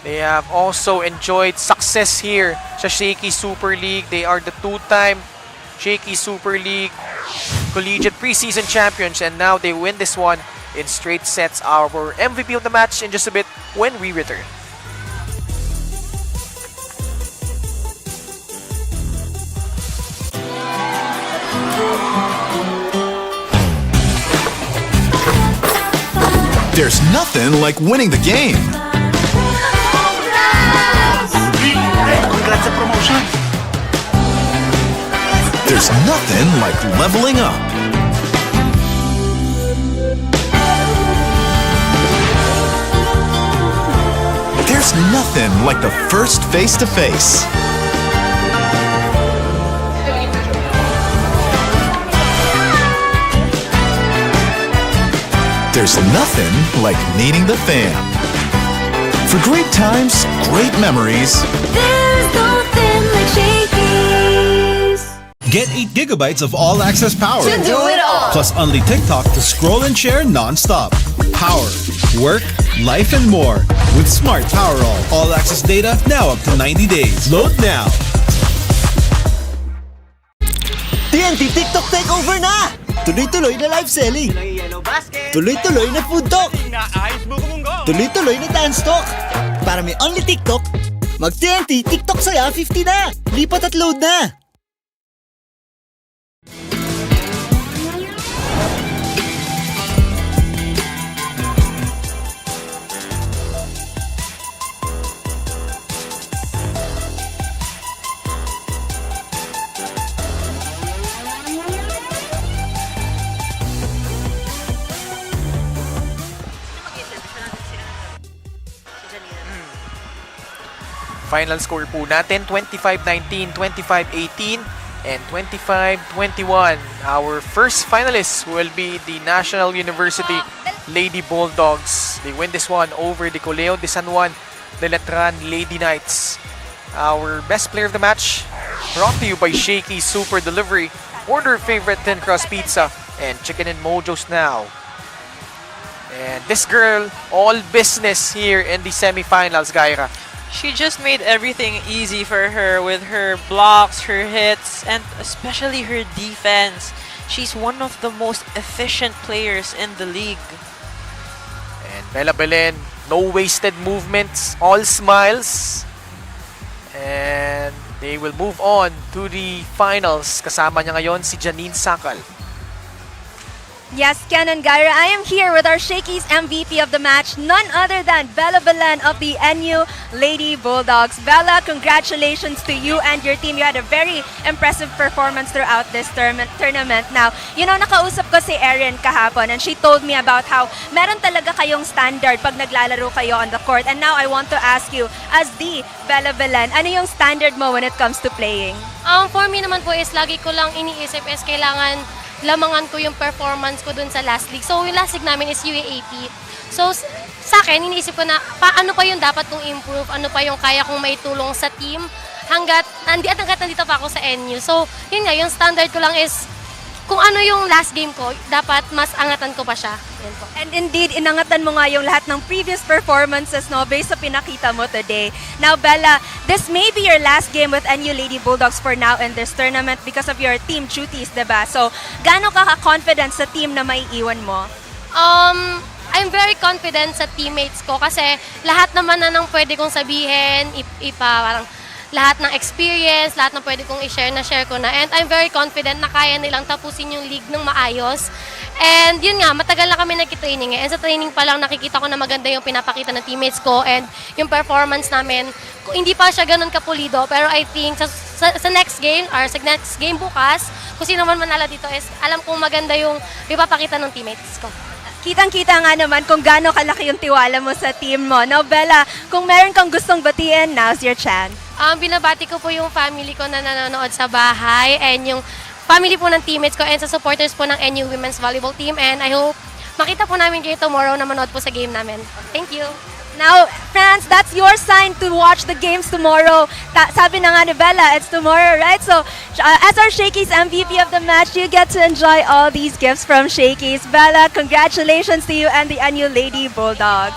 They have also enjoyed success here sa Shakey Super League. They are the 2-time Shakey Super League collegiate preseason champions, and now they win this one in straight sets. Our MVP of the match in just a bit when we return. There's nothing like winning the game. Congrats sa promotion. There's nothing like leveling up. There's nothing like the first face-to-face. There's nothing like meeting the fam. For great times, great memories. There's nothing like Shakey's. Get 8 gigabytes of all-access power. To do it all. Plus only TikTok to scroll and share non-stop. Power, work, life, and more. With Smart Power all-access data now up to 90 days. Load now. TNT TikTok takeover na! Tuloy-tuloy na live selling. Tuloy-tuloy na food talk. Tuloy-tuloy na dance talk. Para may only TikTok, mag-TNT TikTok saya 50 na. Lipat at load na. Final score po natin, 25-19, 25-18, and 25-21. Our first finalists will be the National University Lady Bulldogs. They win this one over the Colegio de San Juan de Letran Lady Knights. Our best player of the match, brought to you by Shakey Super Delivery. Order favorite thin crust pizza and chicken and mojos now. And this girl, all business here in the semifinals, Gaira. She just made everything easy for her with her blocks, her hits, and especially her defense. She's one of the most efficient players in the league. And Bella Belen, no wasted movements, all smiles. And they will move on to the finals. Kasama niya ngayon si Janine Sakal. Yes, Ken and Gyra, I am here with our Shakey's MVP of the match, none other than Bella Belen of the NU Lady Bulldogs. Bella, congratulations to you and your team. You had a very impressive performance throughout this tournament. Now, you know, nakausap ko si Erin kahapon and she told me about how meron talaga kayong standard pag naglalaro kayo on the court. And now I want to ask you, as the Bella Belen, ano yung standard mo when it comes to playing? For me naman po is lagi ko lang iniisip is kailangan lamangan ko yung performance ko dun sa last league. So, yung last league namin is UAAP. So, sa akin, iniisip ko na paano pa yung dapat kong improve, ano pa yung kaya kong maitulong sa team hanggat nandito pa ako sa NU. So, yun nga, yung standard ko lang is kung ano yung last game ko, dapat mas angatan ko pa siya. Yan po. And indeed, inangatan mo nga yung lahat ng previous performances, no, based sa pinakita mo today. Now, Bella, this may be your last game with NU Lady Bulldogs for now in this tournament because of your team duties, diba? So, gaano ka ka-confident sa team na maiiwan mo? I'm very confident sa teammates ko kasi lahat naman na nang pwede kong sabihin, parang lahat ng experience, lahat ng pwede kong i-share na share ko na. And I'm very confident na kaya nilang tapusin yung league ng maayos. And yun nga, matagal na kami nagki-training eh. And sa training pa lang nakikita ko na maganda yung pinapakita ng teammates ko and yung performance namin. Hindi pa siya ganun kapulido, pero I think sa next game or sa next game bukas, kung sino man manalo dito is alam kong maganda yung ipapakita ng teammates ko. Kitang-kita nga naman kung gaano kalaki yung tiwala mo sa team mo. Now, Bella, kung meron kang gustong batiin, now's your chance. Binabati ko po yung family ko na nanonood sa bahay and yung family po ng teammates ko and sa supporters po ng NU Women's Volleyball Team. And I hope makita po namin kayo tomorrow na manood po sa game namin. Thank you. Now, friends, that's your sign to watch the games tomorrow. Sabi na nga ni Bella, it's tomorrow, right? So, as our Shakey's MVP of the match, you get to enjoy all these gifts from Shakey's. Bella, congratulations to you and the NU Lady Bulldogs.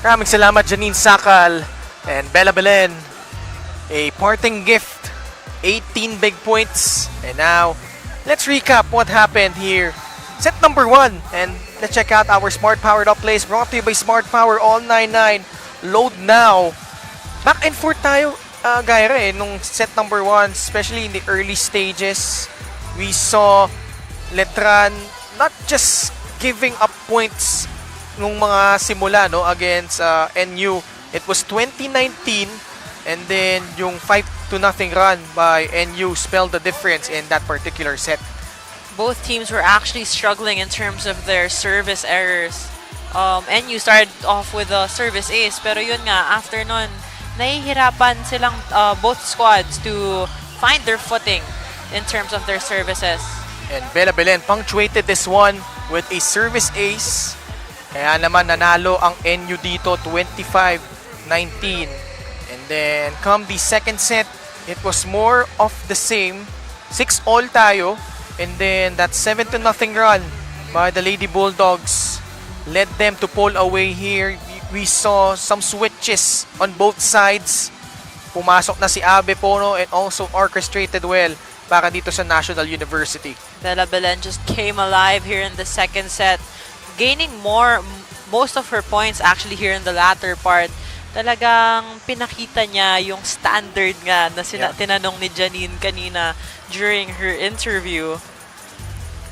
Maraming salamat, Janine Sakal and Bella Belen. A parting gift, 18 big points. And now, let's recap what happened here. Set number 1, and let's check out our Smart Powered Up plays brought to you by Smart Power All 99. Load now. Back and forth tayo, Gaira, nung set number 1, especially in the early stages. We saw Letran not just giving up points nung mga simula no against NU. It was 2019, and then yung 5-0 run by NU spelled the difference in that particular set. Both teams were actually struggling in terms of their service errors. NU started off with a service ace, pero yun nga, after nun, nahihirapan silang both squads to find their footing in terms of their services. And Bella Belen punctuated this one with a service ace. Kaya naman nanalo ang NU dito 25-19. And then come the second set, it was more of the same. 6-all tayo. And then that 7-0 run by the Lady Bulldogs led them to pull away here. We saw some switches on both sides. Pumasok na si Abe Pono and also orchestrated well para dito sa National University. Bella Belen just came alive here in the second set, gaining most of her points actually here in the latter part. Talagang pinakita niya yung standard nga na tinanong ni Janine kanina during her interview.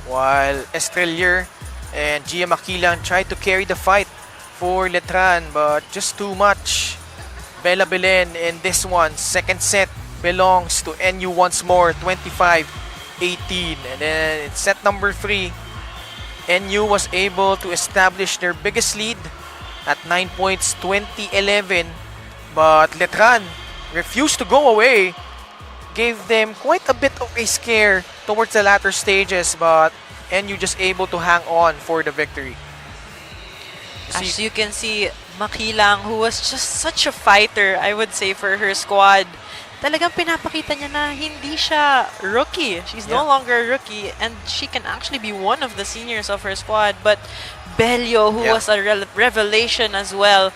While Estrelier and Gia Makilang tried to carry the fight for Letran, but just too much. Bella Belen in this one, second set belongs to NU once more, 25-18. And then in set number 3, NU was able to establish their biggest lead at 9 points, 20-11. But Letran refused to go away, gave them quite a bit of a scare towards the latter stages, but NU just able to hang on for the victory. As you can see, Makilang, who was just such a fighter, I would say, for her squad, talagang pinapakita niya na hindi siya rookie. She's no longer a rookie, and she can actually be one of the seniors of her squad. But Belio, who was a revelation as well,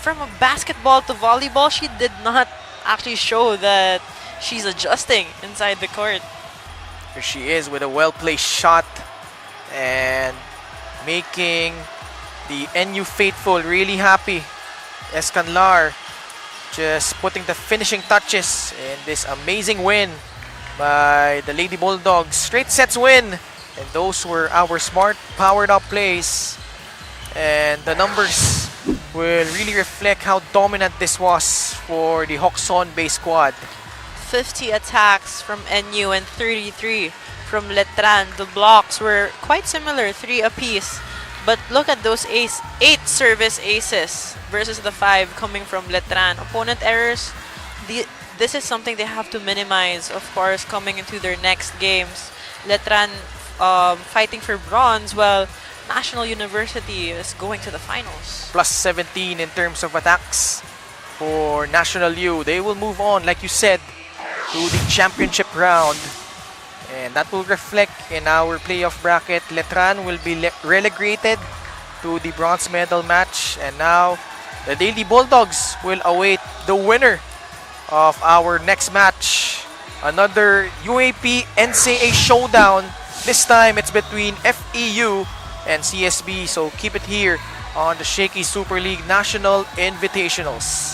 from a basketball to volleyball, she did not actually show that she's adjusting inside the court. Here she is with a well-placed shot and making the NU faithful really happy. Escanlar just putting the finishing touches in this amazing win by the Lady Bulldogs. Straight sets win. And those were our smart powered up plays. And the numbers will really reflect how dominant this was for the Hokson base squad. 50 attacks from NU and 33 from Letran. The blocks were quite similar, 3 apiece. But look at those 8 service aces versus the 5 coming from Letran. Opponent errors, this is something they have to minimize, of course, coming into their next games. Letran fighting for bronze, while National University is going to the finals. Plus 17 in terms of attacks for National U. They will move on, like you said, to the championship round. And that will reflect in our playoff bracket. Letran will be relegated to the bronze medal match. And now, the Lady Bulldogs will await the winner of our next match. Another UAP NCAA showdown. This time, it's between FEU and CSB. So keep it here on the Shakey Super League National Invitationals.